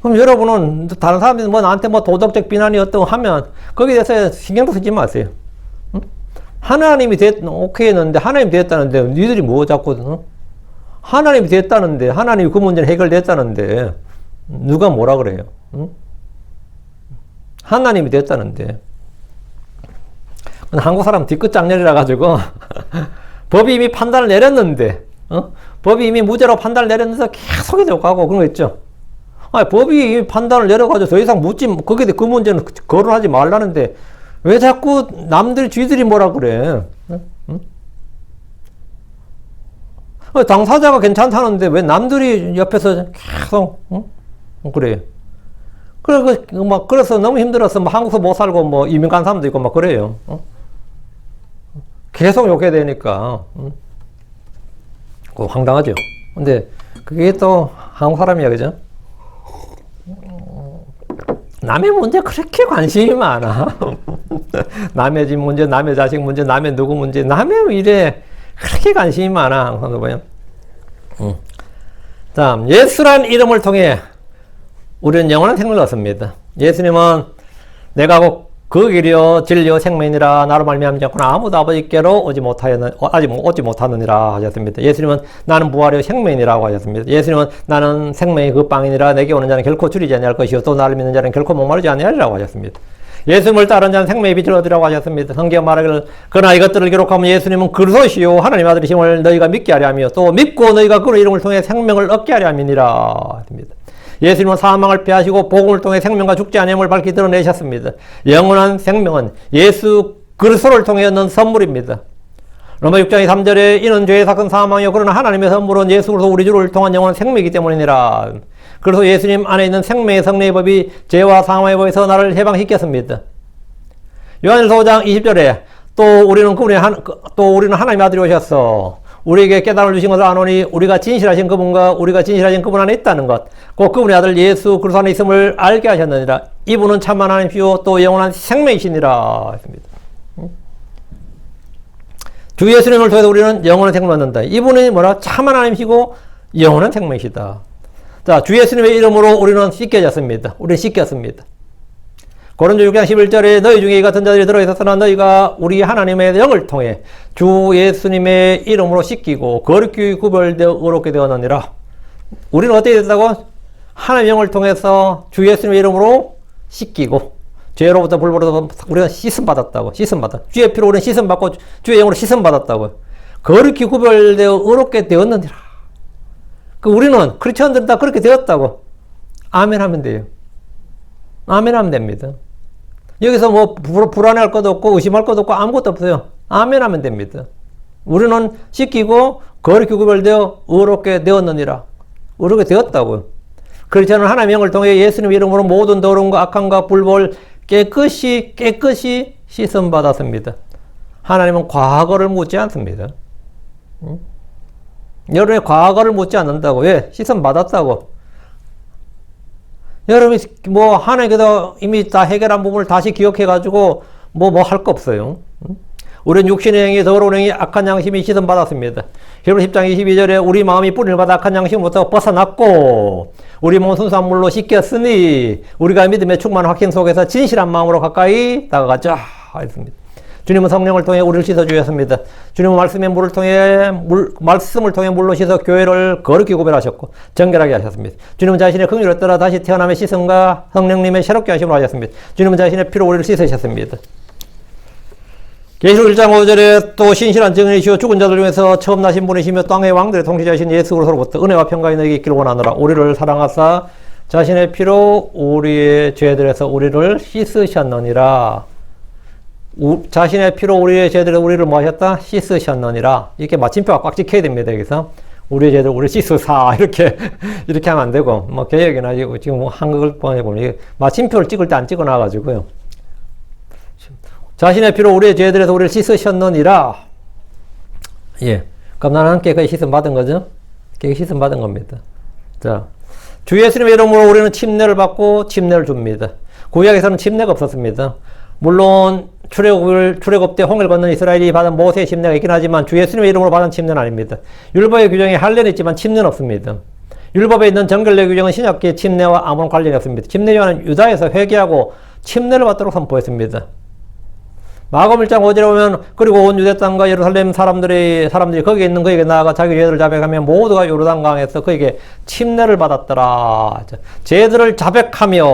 그럼 여러분은 다른 사람들이 나한테 도덕적 비난이 어떠고 하면 거기에 대해서 신경도 쓰지 마세요. 하나님이 오케이 했는데, 하나님이 됐다는데, 니들이 뭐 자꾸, 하나님이 됐다는데, 하나님이 그 문제는 해결됐다는데, 누가 뭐라 그래요? 응? 하나님이 됐다는데. 한국 사람 뒤끝 장렬이라 가지고, 법이 이미 판단을 내렸는데, 법이 이미 무죄로 판단을 내렸는데 계속 해도 가고 그런 거 있죠. 법이 이미 판단을 내려가지고 더 이상 거기에 그 문제는 거론하지 말라는데, 왜 자꾸 쥐들이 뭐라 그래? 응? 당사자가 괜찮다는데 왜 남들이 옆에서 계속, 그래요. 그래서 너무 힘들어서 한국에서 못 살고 이민 간 사람도 있고 그래요. 계속 욕해야 되니까. 황당하죠. 근데 그게 또 한국 사람이야, 그죠? 남의 문제 그렇게 관심이 많아. 남의 집 문제, 남의 자식 문제, 남의 누구 문제, 남의 일에 그렇게 관심이 많아. 항상 보면. 다음, 예수란 이름을 통해 우리는 영원한 생명을 얻습니다. 예수님은 내가 곧 그 길이요 진리요 생명이니라 나로 말미암지 않고는 아무도 아버지께로 아직 오지 못하느니라 하셨습니다. 예수님은 나는 부활이요 생명이니라고 하셨습니다. 예수님은 나는 생명의 그 빵이니라 내게 오는 자는 결코 줄이지 아니할 것이요 또 나를 믿는 자는 결코 목마르지 아니하리라고 하셨습니다. 예수님을 따르는 자는 생명의 빛을 얻으라고 하셨습니다. 성경 말하기를 그러나 이것들을 기록하면 예수님은 그리스도시요 하나님 아들이심을 너희가 믿게 하려 하며 또 믿고 너희가 그의 이름을 통해 생명을 얻게 하려 함이니라 하십니다. 예수님은 사망을 피하시고 복음을 통해 생명과 죽지 아니함을 밝히 드러내셨습니다. 영원한 생명은 예수 그리스도를 통해 얻는 선물입니다. 로마 6장 3절에 이는 죄의 사건 사망이요 그러나 하나님의 선물은 예수 그리스도 우리 주를 통한 영원한 생명이기 때문이니라. 그래서 예수님 안에 있는 생명의 성례의 법이 죄와 사망의 법에서 나를 해방시켰습니다. 요한일서 5장 20절에 또 우리는 하나님의 아들이 오셨어. 우리에게 깨달음을 주신 것을 아노니 우리가 진실하신 그분과 우리가 진실하신 그분 안에 있다는 것, 곧 그분의 아들 예수 그리스도 안에 있음을 알게 하셨느니라. 이분은 참 하나님이시요 또 영원한 생명이시니라 했습니다. 주 예수님을 통해서 우리는 영원한 생명을 얻는다. 이분이 참 하나님이시고 영원한 생명이시다. 자, 주 예수님의 이름으로 우리는 씻겨졌습니다. 우리는 씻겼습니다. 고린도 6장 11절에 너희 중에 이 같은 자들이 들어있었으나 너희가 우리 하나님의 영을 통해 주 예수님의 이름으로 씻기고 거룩히 구별되어 의롭게 되었느니라. 우리는 어떻게 됐다고? 하나님의 영을 통해서 주 예수님의 이름으로 씻기고 죄로부터 불보로부터 우리가 씻음받았다고. 주의 피로 우리는 씻음받고 주의 영으로 씻음받았다고. 거룩히 구별되어 의롭게 되었느니라. 우리는 크리스천들은 다 그렇게 되었다고. 아멘 하면 돼요. 아멘 하면 됩니다. 여기서 불안할 것도 없고 의심할 것도 없고 아무것도 없어요. 아멘 하면 됩니다. 우리는 씻기고 거룩히 구별되어 의롭게 되었느니라. 의롭게 되었다고요. 그렇지는 하나님의 영을 통해 예수님 이름으로 모든 더러움과 악함과 불법을 깨끗이 씻음 받았습니다. 하나님은 과거를 묻지 않습니다. 여러분의 과거를 묻지 않는다고. 왜? 씻음 받았다고. 여러분이 하나님께서 이미 다 해결한 부분을 다시 기억해가지고 할 거 없어요. 우리는 육신의 행위, 더러운 행위, 악한 양심이 씻음 받았습니다. 히브리 10장 22절에 우리 마음이 뿌리를 받아 악한 양심부터 벗어났고 우리 몸은 순수한 물로 씻겼으니 우리가 믿음의 충만한 확신 속에서 진실한 마음으로 가까이 다가가자 했습니다. 주님은 성령을 통해 우리를 씻어주셨습니다. 주님은 말씀을 통해 물로 씻어 교회를 거룩히 구별하셨고 정결하게 하셨습니다. 주님은 자신의 긍휼을 따라 다시 태어남의 씻음과 성령님의 새롭게 하심을 하셨습니다. 주님은 자신의 피로 우리를 씻으셨습니다. 계시록 1장 5절에 또 신실한 증인이시오 죽은 자들 중에서 처음 나신 분이시며 땅의 왕들의 통치자신 예수 그리스도로부터 은혜와 평강이 너에게 있기를 원하노라. 우리를 사랑하사 자신의 피로 우리의 죄들에서 우리를 씻으셨느니라. 자신의 피로 우리의 죄들에서 우리를 뭐 하셨다? 씻으셨느니라. 이렇게 마침표가 꽉 찍혀야 됩니다. 여기서 우리의 죄들 우리를 씻으사 이렇게 하면 안 되고 개혁이나 지금 한국을 보면 마침표를 찍을 때 안 찍어 놔가지고요. 자신의 피로 우리의 죄들에서 우리를 씻으셨느니라. 예. 그럼 나는 깨끗이 씻음 받은 거죠? 깨끗이 씻음 받은 겁니다. 자, 주 예수님의 이름으로 우리는 침례를 받고 침례를 줍니다. 구약에서는 침례가 없었습니다. 물론 출애굽 때 홍해를 건넌 이스라엘이 받은 모세의 침례가 있긴 하지만 주 예수님의 이름으로 받은 침례는 아닙니다. 율법의 규정에 할례는 있지만 침례는 없습니다. 율법에 있는 정결례 규정은 신약기의 침례와 아무런 관련이 없습니다. 침례 요한은 유다에서 회개하고 침례를 받도록 선포했습니다. 마가복음 1장 5절에 보면 그리고 온 유대 땅과 예루살렘 사람들이 거기에 있는 그에게 나아가 자기 죄들을 자백하며 모두가 요르단강에서 그에게 침례를 받았더라. 죄들을 자백하며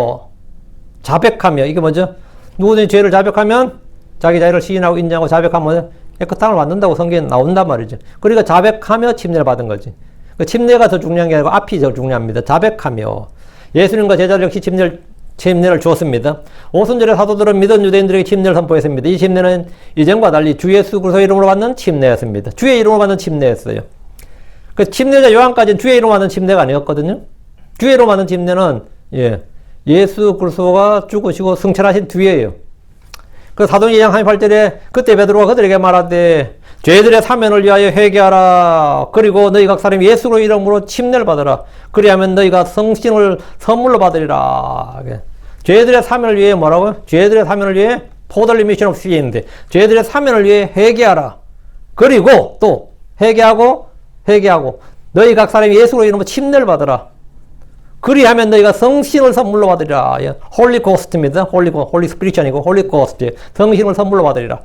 이게 뭐죠? 누구든지 죄를 자백하면 자기 자기를 시인하고 인정하고 자백하면 깨끗함을 받는다고 성경에 나온단 말이죠. 그러니까 자백하며 침례를 받은 거지. 그 침례가 더 중요한 게 아니고 앞이 더 중요합니다. 자백하며. 예수님과 제자들 역시 침례를 주었습니다. 오순절에 사도들은 믿은 유대인들에게 침례를 선포했습니다. 이 침례는 이전과 달리 주 예수 그리스도 이름으로 받는 침례였습니다. 주의 이름으로 받는 침례였어요. 그 침례자 요한까지는 주의 이름으로 받는 침례가 아니었거든요. 주의 이름으로 받는 침례는 예수 그리스도가 죽으시고 승천하신 뒤에요. 그 사도행전 2장 38절에 그때 베드로가 그들에게 말하되 죄들의 사면을 위하여 회개하라. 그리고 너희 각 사람이 예수로 이름으로 침례를 받으라. 그리하면 너희가 성신을 선물로 받으리라. 죄들의 사면을 위해 뭐라고요? 죄들의 사면을 위해 total remission of sin인데 죄들의 사면을 위해 회개하라. 그리고 또 회개하고 너희 각 사람이 예수로 이름으로 침례를 받으라. 그리하면 너희가 성신을 선물로 받으리라. 홀리 고스트입니다. 홀리 스피리치 아니고 홀리 고스트. 성신을 선물로 받으리라.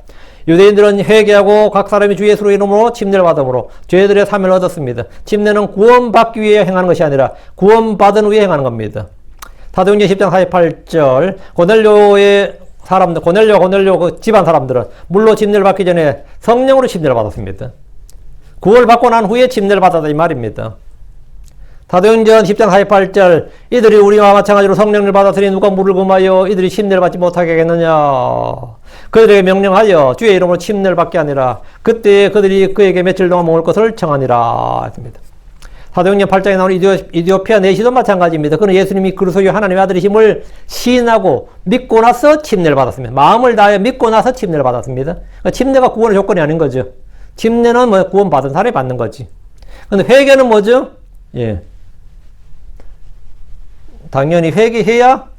유대인들은 회개하고 각 사람이 주 예수로 이름으로 침례를 받음으로 죄들의 사면을 얻었습니다. 침례는 구원받기 위해 행하는 것이 아니라 구원받은 후에 행하는 겁니다. 사도행전 10장 48절 고넬료의 사람들, 고넬료 그 집안 사람들은 물로 침례를 받기 전에 성령으로 침례를 받았습니다. 구원을 받고 난 후에 침례를 받았다 이 말입니다. 사도행전 10장 48절 이들이 우리와 마찬가지로 성령을 받았으니 누가 물을 금하여 이들이 침례를 받지 못하게 하겠느냐. 그들에게 명령하여 주의 이름으로 침례를 받게 하니라. 그때 그들이 그에게 며칠 동안 먹을 것을 청하니라 했습니다. 사도행전 8장에 나오는 이디오피아 내시도 마찬가지입니다. 그는 예수님이 그리스도의 하나님의 아들이심을 시인하고 믿고 나서 침례를 받았습니다. 마음을 다해 믿고 나서 침례를 받았습니다. 그러니까 침례가 구원의 조건이 아닌 거죠. 침례는 뭐 구원받은 사람이 받는 거지. 근데 회개는 뭐죠? 당연히 회개해야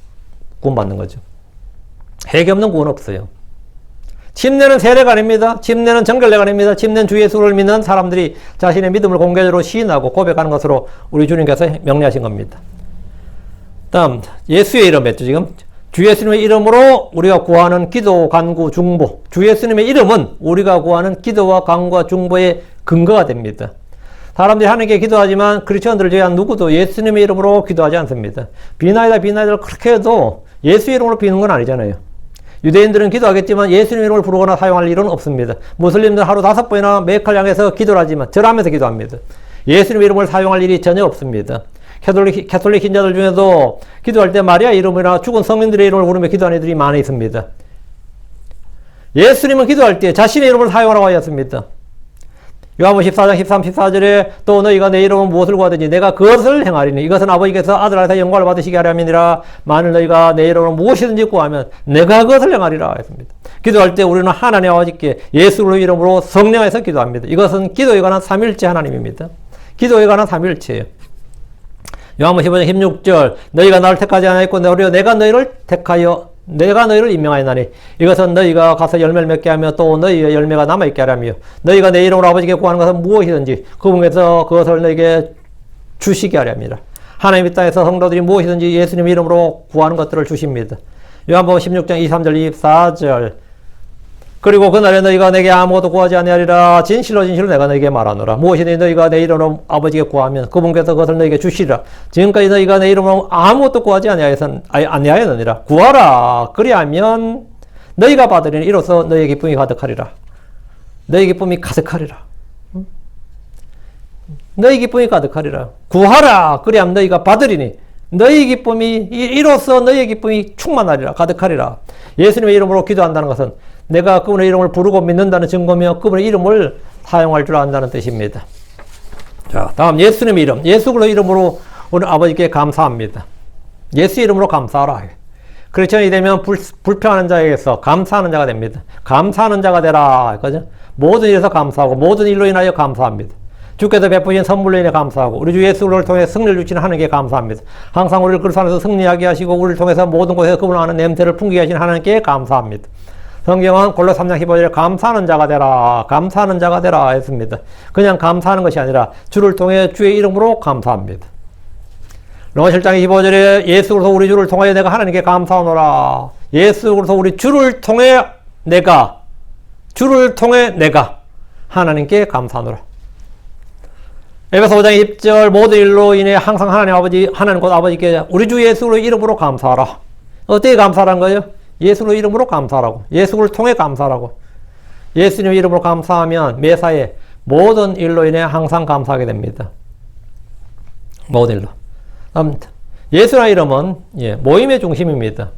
구원받는 거죠. 회개 없는 구원 없어요. 침례는 세례가 아닙니다. 침례는 정결례가 아닙니다. 침례는 주 예수를 믿는 사람들이 자신의 믿음을 공개적으로 시인하고 고백하는 것으로 우리 주님께서 명령하신 겁니다. 다음 예수의 이름 했죠. 지금 주 예수님의 이름으로 우리가 구하는 기도, 간구, 중보. 주 예수님의 이름은 우리가 구하는 기도와 간구와 중보의 근거가 됩니다. 사람들이 하나님께 기도하지만 크리스천들을 제외한 누구도 예수님의 이름으로 기도하지 않습니다. 비나이다 그렇게 해도 예수 이름으로 비는 건 아니잖아요. 유대인들은 기도하겠지만 예수님 이름을 부르거나 사용할 일은 없습니다. 무슬림들은 하루 5번이나 메칼 향해서 기도를 하지만 절하면서 기도합니다. 예수님 이름을 사용할 일이 전혀 없습니다. 캐톨릭 신자들 중에도 기도할 때 마리아 이름이나 죽은 성인들의 이름을 부르며 기도하는 이들이 많이 있습니다. 예수님은 기도할 때 자신의 이름을 사용하라고 하였습니다. 요한복음 14장 13, 14절에 또 너희가 내 이름은 무엇을 구하든지 내가 그것을 행하리니 이것은 아버지께서 아들 안에서 영광을 받으시게 하려함이니라. 만일 너희가 내 이름으로 무엇이든지 구하면 내가 그것을 행하리라 했습니다. 기도할 때 우리는 하나님 아버지께 예수의 이름으로 성령에서 기도합니다. 이것은 기도에 관한 삼일체 하나님입니다. 기도에 관한 삼일체예요. 요한복음 15장 16절 너희가 나를 택하지 않았고 내가 너희를 임명하였나니 이것은 너희가 가서 열매를 맺게 하며 또 너희의 열매가 남아있게 하라며 너희가 내 이름으로 아버지께 구하는 것은 무엇이든지 그분께서 그것을 너희에게 주시게 하렵니다. 하나님 이 땅에서 성도들이 무엇이든지 예수님 이름으로 구하는 것들을 주십니다. 요한복음 16장 23절 24절 그리고 그날에 너희가 내게 아무것도 구하지 아니하리라. 진실로 내가 너희에게 말하노라. 무엇이든지 너희가 내 이름으로 아버지께 구하면 그분께서 그것을 너희에게 주시리라. 지금까지 너희가 내 이름으로 아무것도 구하지 아니하였느니라. 구하라. 그리하면 너희가 받으리니 이로써 너희의 기쁨이 가득하리라. 너희 기쁨이 가득하리라. 너희 기쁨이 가득하리라. 구하라. 그리하면 너희가 받으리니 너희 기쁨이 이로써 너희의 기쁨이 충만하리라. 가득하리라. 예수님의 이름으로 기도한다는 것은 내가 그분의 이름을 부르고 믿는다는 증거며 그분의 이름을 사용할 줄 안다는 뜻입니다. 자, 다음 예수님의 이름. 예수 그리스도 이름으로 우리 아버지께 감사합니다. 예수 이름으로 감사하라. 크리스천이 되면 불평하는 자에게서 감사하는 자가 됩니다. 감사하는 자가 되라. 그죠? 모든 일에서 감사하고 모든 일로 인하여 감사합니다. 주께서 베푸신 선물로 인해 감사하고 우리 주 예수를 통해 승리를 주시는 하나님께 감사합니다. 항상 우리를 그리스도 안에서 승리하게 하시고 우리를 통해서 모든 곳에서 그분을 아는 냄새를 풍기게 하시는 하나님께 감사합니다. 성경은 골로 3장 15절에 감사하는 자가 되라. 감사하는 자가 되라 했습니다. 그냥 감사하는 것이 아니라 주를 통해 주의 이름으로 감사합니다. 로마서 7장 25절에 예수 그리스도 우리 주를 통하여 내가 하나님께 감사하노라. 예수 그리스도 우리 주를 통해 내가 주를 통해 내가 하나님께 감사하노라. 에베소 5장 20절 모든 일로 인해 항상 하나님 곧 아버지께 우리 주 예수로 이름으로 감사하라. 어떻게 감사하는 거예요? 예수로 이름으로 감사하라고. 예수를 통해 감사하라고. 예수님 이름으로 감사하면 매사에 모든 일로 인해 항상 감사하게 됩니다. 모든 일로. 예수라는 이름은 모임의 중심입니다.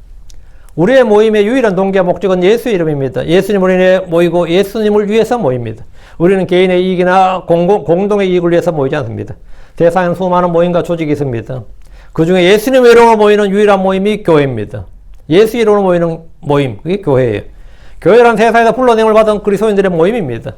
우리의 모임의 유일한 동기와 목적은 예수의 이름입니다. 예수님을 인해 모이고 예수님을 위해서 모입니다. 우리는 개인의 이익이나 공동의 이익을 위해서 모이지 않습니다. 세상에는 수많은 모임과 조직이 있습니다. 그 중에 예수님의 이름으로 모이는 유일한 모임이 교회입니다. 예수 이름으로 모이는 모임, 그게 교회예요. 교회란 세상에서 불러냄을 받은 그리스도인들의 모임입니다.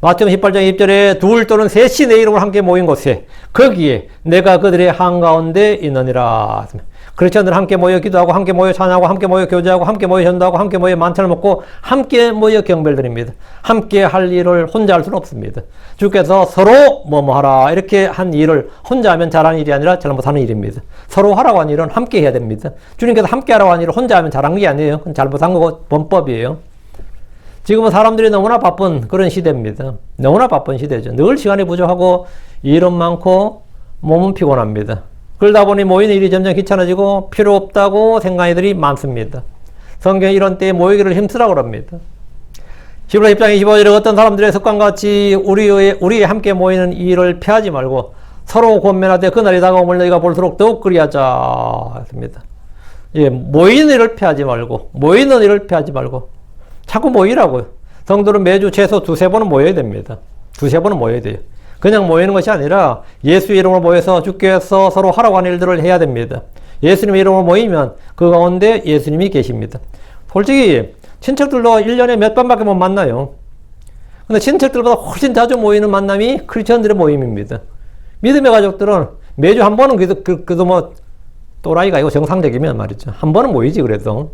마태복음 18장 20절에 둘 또는 셋이 내 이름으로 함께 모인 곳에 거기에 내가 그들의 한가운데 있느니라. 크리스천들 함께 모여 기도하고 함께 모여 찬양하고 함께 모여 교제하고 함께 모여 전도하고 함께 모여 만찬을 먹고 함께 모여 경배를 드립니다. 함께 할 일을 혼자 할 수는 없습니다. 주께서 서로 뭐뭐하라 이렇게 한 일을 혼자 하면 잘하는 일이 아니라 잘못하는 일입니다. 서로 하라고 한 일은 함께 해야 됩니다. 주님께서 함께 하라고 한 일을 혼자 하면 잘한 게 아니에요. 그건 잘못한 거고 범법이에요. 지금은 사람들이 너무나 바쁜 그런 시대입니다. 너무나 바쁜 시대죠. 늘 시간이 부족하고 일은 많고 몸은 피곤합니다. 그러다 보니 모이는 일이 점점 귀찮아지고 필요 없다고 생각하는 이들이 많습니다. 성경이 이런 때에 모이기를 힘쓰라고 합니다. 히브리서 10장 25절에 어떤 사람들의 습관같이 우리의 함께 모이는 일을 피하지 말고 서로 권면하되 그날이 다가오면 너희가 볼수록 더욱 그리하자 했습니다. 모이는 일을 피하지 말고 자꾸 모이라고요. 성도는 매주 최소 2-3번은 모여야 됩니다. 2-3번은 모여야 돼요. 그냥 모이는 것이 아니라 예수 이름으로 모여서 주께서 서로 하라고 하는 일들을 해야 됩니다. 예수님 이름으로 모이면 그 가운데 예수님이 계십니다. 솔직히 친척들도 1년에 몇 번밖에 못 만나요. 근데 친척들보다 훨씬 자주 모이는 만남이 크리스천들의 모임입니다. 믿음의 가족들은 매주 한 번은 그래도 뭐 또라이가 이거 정상적이면 말이죠. 한 번은 모이지 그래도.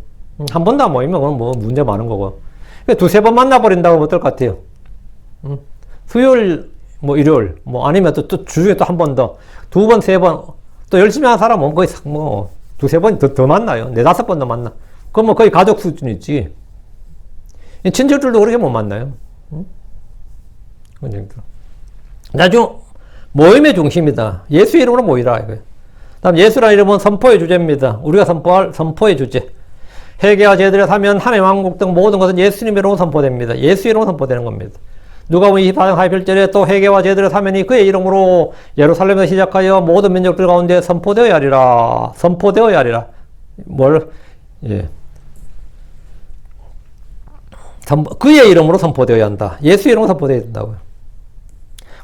한 번도 안 모이면 그건 뭐 문제 많은 거고. 2-3번 만나버린다고 어떨 것 같아요? 수요일, 일요일, 아니면 또 주중에 또 한 번 더, 2번, 3번, 또 열심히 하는 사람은 거의 2-3번 더 만나요. 4-5번 더 만나. 그건 거의 가족 수준이지. 친척들도 그렇게 못 만나요. 나중 모임의 중심이다. 예수 이름으로 모이라 이거예요. 다음 예수라는 이름은 선포의 주제입니다. 우리가 선포할 선포의 주제. 회개와 제들에 사면 하나님의 왕국 등 모든 것은 예수님 이름으로 선포됩니다. 예수 이름으로 선포되는 겁니다. 누가복음 24장 41절에 또 회개와 제들의 사면이 그의 이름으로 예루살렘에서 시작하여 모든 민족들 가운데 선포되어야 하리라. 선포되어야 하리라. 그의 이름으로 선포되어야 한다. 예수 이름으로 선포되어야 된다고요.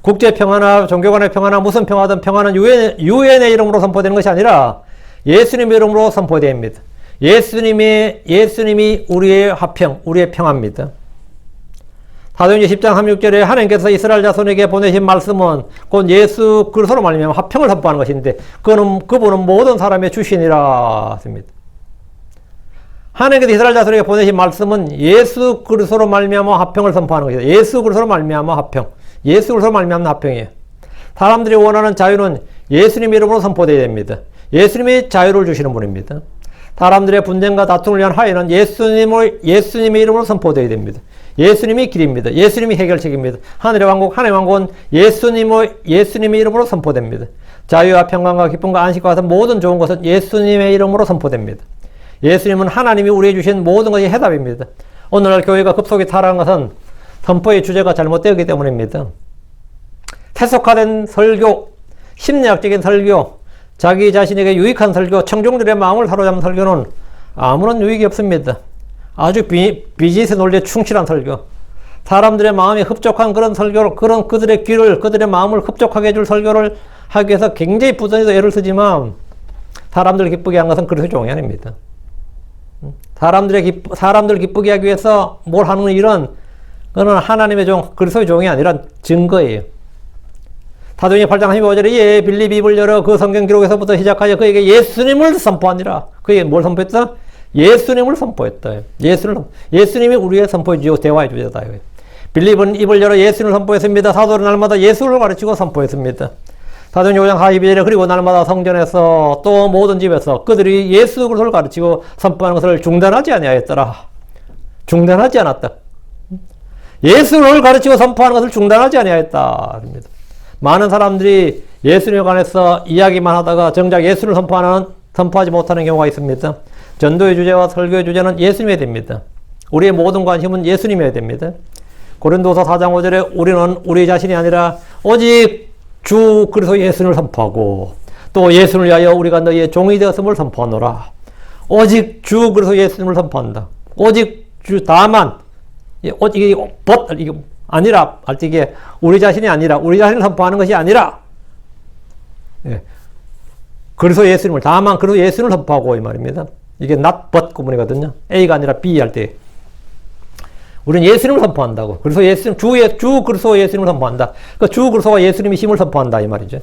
국제 평화나 종교 간의 평화나 무슨 평화든 평화는 유엔의 이름으로 선포되는 것이 아니라 예수님의 이름으로 선포됩니다. 예수님이 우리의 화평, 우리의 평화입니다. 사도행전 10장 36절에 하나님께서 이스라엘 자손에게 보내신 말씀은 곧 예수 그리스도로 말미암아 화평을 선포하는 것인데 그분은 모든 사람의 주신이라 했습니다. 하나님께서 이스라엘 자손에게 보내신 말씀은 예수 그리스도로 말미암아 화평을 선포하는 것이다. 예수 그리스도로 말미암아 화평. 예수 그리스도로 말미암아 화평이에요. 사람들이 원하는 자유는 예수님 이름으로 선포되어야 됩니다. 예수님이 자유를 주시는 분입니다. 사람들의 분쟁과 다툼을 위한 화해는 예수님의 이름으로 선포되어야 됩니다. 예수님이 길입니다. 예수님이 해결책입니다. 하늘의 왕국, 하나님의 왕국은 예수님의 이름으로 선포됩니다. 자유와 평강과 기쁨과 안식과 같은 모든 좋은 것은 예수님의 이름으로 선포됩니다. 예수님은 하나님이 우리에게 주신 모든 것이 해답입니다. 오늘날 교회가 급속히 타락한 것은 선포의 주제가 잘못되었기 때문입니다. 세속화된 설교, 심리학적인 설교, 자기 자신에게 유익한 설교, 청중들의 마음을 사로잡는 설교는 아무런 유익이 없습니다. 아주 비즈니스 논리에 충실한 설교, 사람들의 마음에 흡족한 그런 설교를, 그들의 귀를, 그들의 마음을 흡족하게 해줄 설교를 하기 위해서 굉장히 부단히도 애를 쓰지만 사람들을 기쁘게 한 것은 그리스도의 종이 아닙니다. 사람들 기쁘게 하기 위해서 뭘 하는 일은 그는 하나님의 종, 그리스도의 종이 아니라 증거예요. 사도행전 8장 15절에 빌립이 입을 열어 그 성경 기록에서부터 시작하여 그에게 예수님을 선포하니라. 그에게 뭘 선포했다? 예수님을 선포했다. 예수님이 우리의 선포의 주요 대화의 주제다. 빌립은 입을 열어 예수님을 선포했습니다. 사도는 날마다 예수를 가르치고 선포했습니다. 사도행전 5장 42절에 그리고 날마다 성전에서 또 모든 집에서 그들이 예수 그리스도를 가르치고 선포하는 것을 중단하지 아니하였더라. 중단하지 않았다. 예수를 가르치고 선포하는 것을 중단하지 아니하였다. 많은 사람들이 예수님에 관해서 이야기만 하다가 정작 예수를 선포하지 못하는 경우가 있습니다. 전도의 주제와 설교의 주제는 예수님이 됩니다. 우리의 모든 관심은 예수님이어야 됩니다. 고린도서 4장 5절에 우리는 우리 자신이 아니라 오직 주 그리스도 예수를 선포하고 또 예수를 위하여 우리가 너희의 종이 되었음을 선포하노라. 오직 주 그리스도 예수님을 선포한다. 오직 주 다만 오직 이게 아니라 이게 우리 자신이 아니라 우리 자신을 선포하는 것이 아니라 그리스도 예수님을 다만 그리스도 예수님을 선포하고 이 말입니다. 이게 not but 구문이거든요. A가 아니라 B 할 때 우리는 예수님을 선포한다고. 그래서 주 그리스도 예수님을 선포한다. 그러니까 주 그리스도가 예수님이 힘을 선포한다 이 말이죠.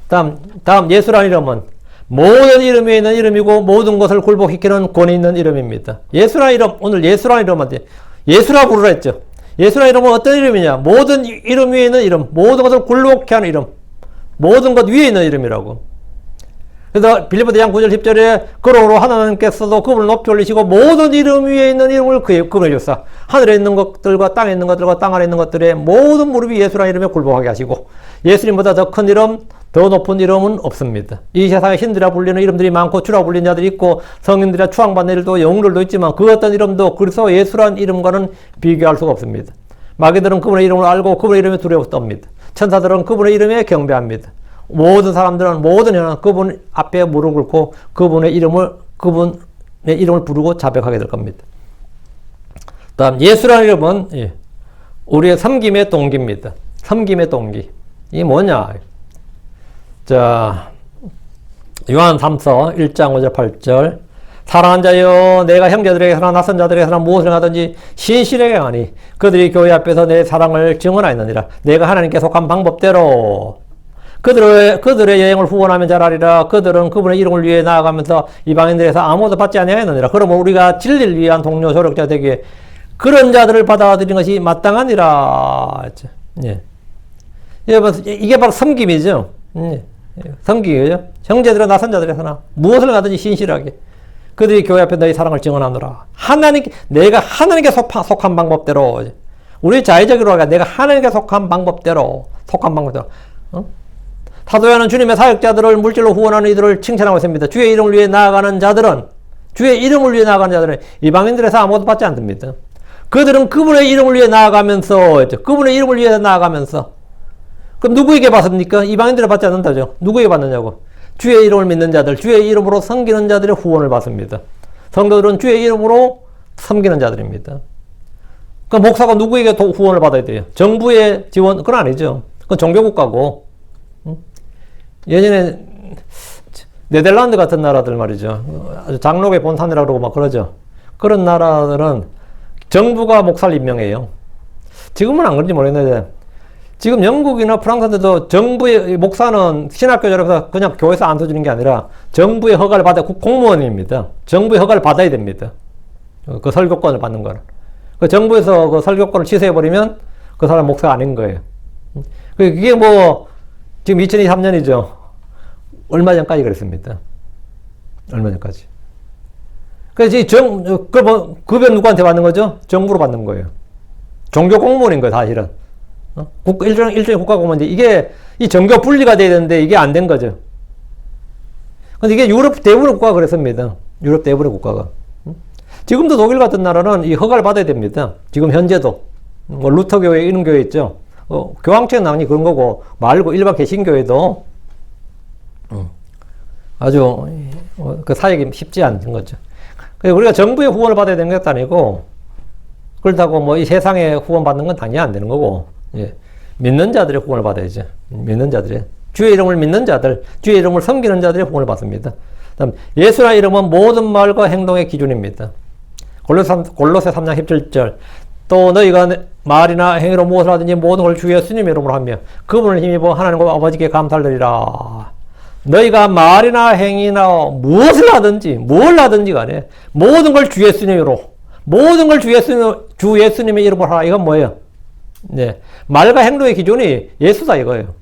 다음 예수라는 이름은 모든 이름 위에 있는 이름이고 모든 것을 굴복시키는 권위 있는 이름입니다. 예수라는 이름, 오늘 예수라는 이름한테 예수라고 부르라 했죠. 예수라는 이름은 어떤 이름이냐? 모든 이름 위에 있는 이름, 모든 것을 굴복케 하는 이름, 모든 것 위에 있는 이름이라고. 그래서 빌립보 2장 9절 10절에 그러므로 하나님께서도 그분을 높이 올리시고 모든 이름 위에 있는 이름을 그분에 주사 하늘에 있는 것들과 땅에 있는 것들과 땅 아래 있는 것들의 모든 무릎이 예수라는 이름에 굴복하게 하시고 예수님보다 더 큰 이름, 더 높은 이름은 없습니다. 이 세상에 신들이라 불리는 이름들이 많고 주라 불리는 자들이 있고 성인들이라 추앙받는 일도 영웅들도 있지만 그 어떤 이름도 그리스도 예수라는 이름과는 비교할 수가 없습니다. 마귀들은 그분의 이름을 알고 그분의 이름에 두려워 떱니다. 천사들은 그분의 이름에 경배합니다. 모든 사람들은 모든 영은 그분 앞에 무릎 꿇고 그분의 이름을 부르고 자백하게 될 겁니다. 다음 예수라는 이름은 우리의 섬김의 동기입니다. 섬김의 동기. 이게 뭐냐? 자, 요한 3서 1장 5절 8절 사랑하는 자여 내가 형제들에게서나 낯선 자들에게서나 무엇을 하든지 신실하게 하니 그들이 교회 앞에서 내 사랑을 증언하였느니라. 내가 하나님께 속한 방법대로 그들의 여행을 후원하면 잘하리라. 그들은 그분의 이름을 위해 나아가면서 이방인들에서 아무것도 받지 아니하였느니라. 그러면 우리가 진리를 위한 동료 조력자 되기에 그런 자들을 받아들이는 것이 마땅하니라. 예. 이게 바로 섬김이죠. 섬김이죠. 형제들은 낯선 자들에서나 무엇을 하든지 신실하게 그들이 교회 앞에 너희 사랑을 증언하노라. 내가 하나님께 속한 방법대로 우리 자의적으로 하가 내가 하나님께 속한 방법대로 사도야는 주님의 사역자들을 물질로 후원하는 이들을 칭찬하고 있습니다. 주의 이름을 위해 나아가는 자들은 이방인들에서 아무것도 받지 않습니다. 그들은 그분의 이름을 위해 나아가면서 그럼 누구에게 받습니까? 이방인들에 받지 않는다죠. 누구에게 받느냐고? 주의 이름을 믿는 자들, 주의 이름으로 섬기는 자들의 후원을 받습니다. 성도들은 주의 이름으로 섬기는 자들입니다. 그럼 목사가 누구에게 후원을 받아야 돼요? 정부의 지원? 그건 아니죠. 그건 종교국가고. 예전에 네덜란드 같은 나라들 말이죠. 아주 장로의 본산이라고 그러고 막 그러죠. 그런 나라들은 정부가 목사를 임명해요. 지금은 안 그런지 모르겠는데 지금 영국이나 프랑스도 정부의 목사는 신학교 졸업해서 그냥 교회에서 안 써주는 게 아니라 정부의 허가를 받아 공무원입니다. 정부의 허가를 받아야 됩니다. 그 설교권을 받는 거는. 그 정부에서 그 설교권을 취소해버리면 그 사람 목사가 아닌 거예요. 그게 지금 2023년이죠. 얼마 전까지 그랬습니다. 얼마 전까지. 그래서 급여 누구한테 받는 거죠? 정부로 받는 거예요. 종교 공무원인 거예요, 사실은. 일종의 국가 공무원인데, 이 정교 분리가 돼야 되는데, 이게 안 된 거죠. 근데 이게 유럽 대부분의 국가가 그랬습니다. 유럽 대부분의 국가가. 지금도 독일 같은 나라는 이 허가를 받아야 됩니다. 지금 현재도. 루터교회, 이런 교회 있죠. 교황청 나오니 그런 거고, 말고 일반 개신교회도 아주 그 사역이 쉽지 않은 거죠. 그래서 우리가 정부의 후원을 받아야 되는 것도 아니고, 그렇다고 이 세상에 후원 받는 건 당연히 안 되는 거고, 믿는 자들의 후원을 받아야죠. 믿는 자들의. 주의 이름을 믿는 자들, 주의 이름을 섬기는 자들의 후원을 받습니다. 다음, 예수라는 이름은 모든 말과 행동의 기준입니다. 골로새 3장 17절. 또 너희가 말이나 행위로 무엇을 하든지 모든 걸 주 예수님의 이름으로 하며 그분을 힘입어 하나님과 아버지께 감사드리라. 너희가 말이나 행위나 무엇을 하든지 뭘 하든지 간에 모든 걸 주 예수님으로 모든 걸 주 예수님의 이름으로 하라. 이건 뭐예요? 네. 말과 행동의 기준이 예수다 이거예요.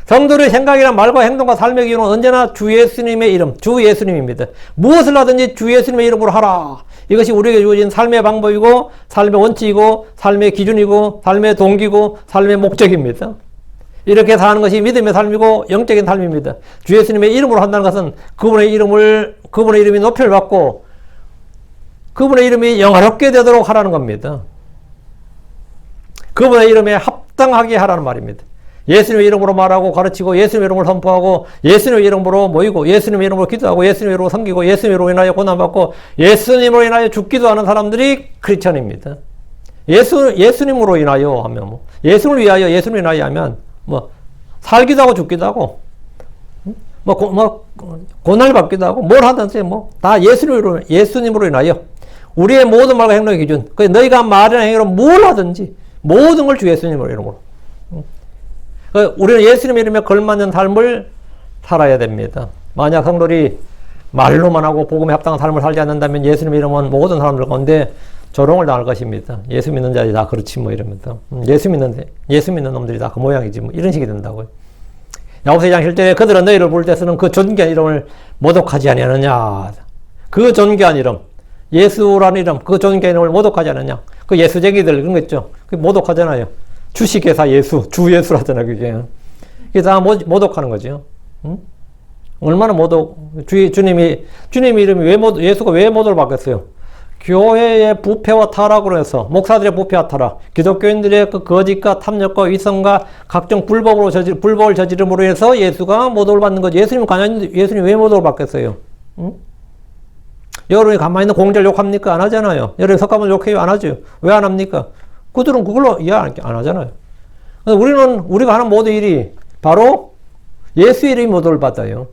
성도의 생각이나 말과 행동과 삶의 기준은 언제나 주 예수님의 이름, 주 예수님입니다. 무엇을 하든지 주 예수님의 이름으로 하라. 이것이 우리에게 주어진 삶의 방법이고 삶의 원칙이고 삶의 기준이고 삶의 동기고 삶의 목적입니다. 이렇게 사는 것이 믿음의 삶이고 영적인 삶입니다. 주 예수님의 이름으로 한다는 것은 그분의 이름이 높임을 받고 그분의 이름이 영화롭게 되도록 하라는 겁니다. 그분의 이름에 합당하게 하라는 말입니다. 예수님의 이름으로 말하고 가르치고 예수님의 이름으로 선포하고 예수님의 이름으로 모이고 예수님의 이름으로 기도하고 예수님의 이름으로 섬기고 예수님으로 인하여 고난받고 예수님으로 인하여 죽기도 하는 사람들이 크리스천입니다. 예수님으로 인하여 하면 뭐 예수를 위하여 예수님을 인하여 하면 뭐 살기도 하고 죽기도 하고 고난을 받기도 하고 뭘 하든지 뭐 다 예수님으로 인하여 우리의 모든 말과 행동의 기준 너희가 말이나 행위로 뭘 하든지 모든 걸 주 예수님으로 이름으로 우리는 예수님의 이름에 걸맞는 삶을 살아야 됩니다. 만약 성도들이 말로만 하고 복음에 합당한 삶을 살지 않는다면 예수님의 이름은 모든 사람들 가운데 조롱을 당할 것입니다. 예수 믿는 자들이 다 그렇지 뭐 이러면서 예수 믿는 놈들이 다 그 모양이지 뭐 이런 식이 된다고요. 야고보서 2장 7절에 그들은 너희를 부를 때 쓰는 그 존귀한 이름을 모독하지 아니하느냐. 그 존귀한 이름 예수라는 이름 그 존귀한 이름을 모독하지 않느냐. 그 예수쟁이들 그런 거 있죠. 그 모독하잖아요. 주식회사 예수, 주 예수라잖아, 그게. 이게 다 모독하는 거죠. 응? 얼마나 주님이 이름이 예수가 왜 모독을 받겠어요? 교회의 부패와 타락으로 해서, 목사들의 부패와 타락, 기독교인들의 그 거짓과 탐욕과 위선과 각종 불법을 저지름으로 해서 예수가 모독을 받는 거죠. 예수님 왜 모독을 받겠어요? 응? 여러분이 가만히 있는 공자를 욕합니까? 안 하잖아요. 여러분이 석가모니 욕해요? 안 하죠. 왜 안 합니까? 그들은 그걸로 이해 안 하잖아요. 우리가 하는 모든 일이 바로 예수 이름이 모독을 받아요.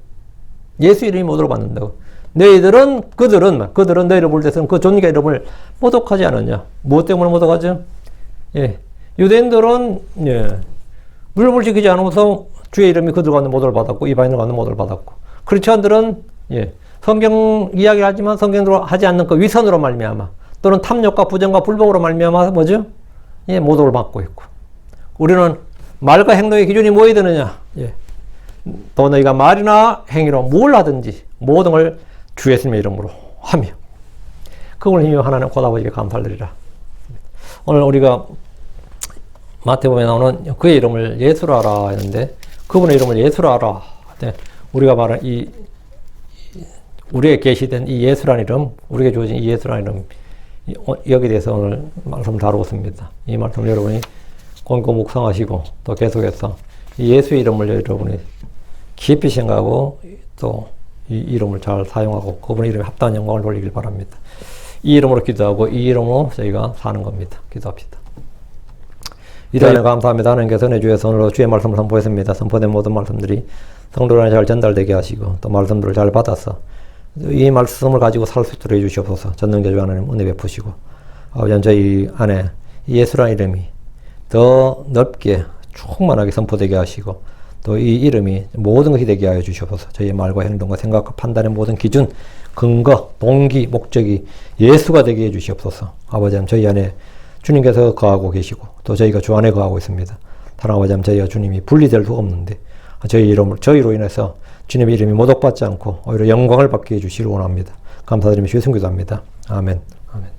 예수 이름이 모독을 받는다고. 그들은 너희를 부를 때서는 그 존귀한 이름을 모독하지 않았냐. 무엇 때문에 모독하죠? 예. 유대인들은, 율법을 지키지 않으면서 주의 이름이 그들 가운데 모독을 받았고, 이방인들 가운데 모독을 받았고. 크리스천들은, 성경 이야기를 하지만 성경대로 하지 않는 그 위선으로 말미암아 또는 탐욕과 부정과 불법으로 말미암아 뭐죠? 모독을 받고 있고. 우리는 말과 행동의 기준이 뭐여야 되느냐? 또 너희가 말이나 행위로 뭘 하든지 모든 걸 주 예수님의 이름으로 하며 그걸 힘입어 하나님 곧 아버지께 감사를 드리라. 오늘 우리가 마태복음에 나오는 그의 이름을 예수로 하라 했는데 그분의 이름을 예수로 하라. 우리가 말한 우리에게 계시된 이 예수라는 이름, 우리에게 주어진 이 예수라는 이름, 여기에 대해서 오늘 말씀을 다루었습니다. 이 말씀을 여러분이 꼼꼼 묵상하시고 또 계속해서 이 예수의 이름을 여러분이 깊이 생각하고 또 이 이름을 잘 사용하고 그분의 이름에 합당한 영광을 돌리길 바랍니다. 이 이름으로 기도하고 이 이름으로 저희가 사는 겁니다. 기도합시다. 이달에 감사합니다. 하나님께서 내 주에서 오늘 주의 말씀을 선포했습니다. 선포된 모든 말씀들이 성도들한테 잘 전달되게 하시고 또 말씀들을 잘 받아서 이 말씀을 가지고 살 수 있도록 해주시옵소서. 전능자주 하나님 은혜 베푸시고 아버지 저희 안에 예수라는 이름이 더 넓게 충만하게 선포되게 하시고 또 이 이름이 모든 것이 되게 하여 주시옵소서. 저희의 말과 행동과 생각과 판단의 모든 기준, 근거, 동기, 목적이 예수가 되게 해 주시옵소서. 아버지 저희 안에 주님께서 거하고 계시고 또 저희가 주 안에 거하고 있습니다. 사랑하는 아버지 저희와 주님이 분리될 수 없는데 저희로 인해서 주님의 이름이 모독받지 않고 오히려 영광을 받게 해주시길 원합니다. 감사드리며 주의 승 기도합니다. 아멘. 아멘.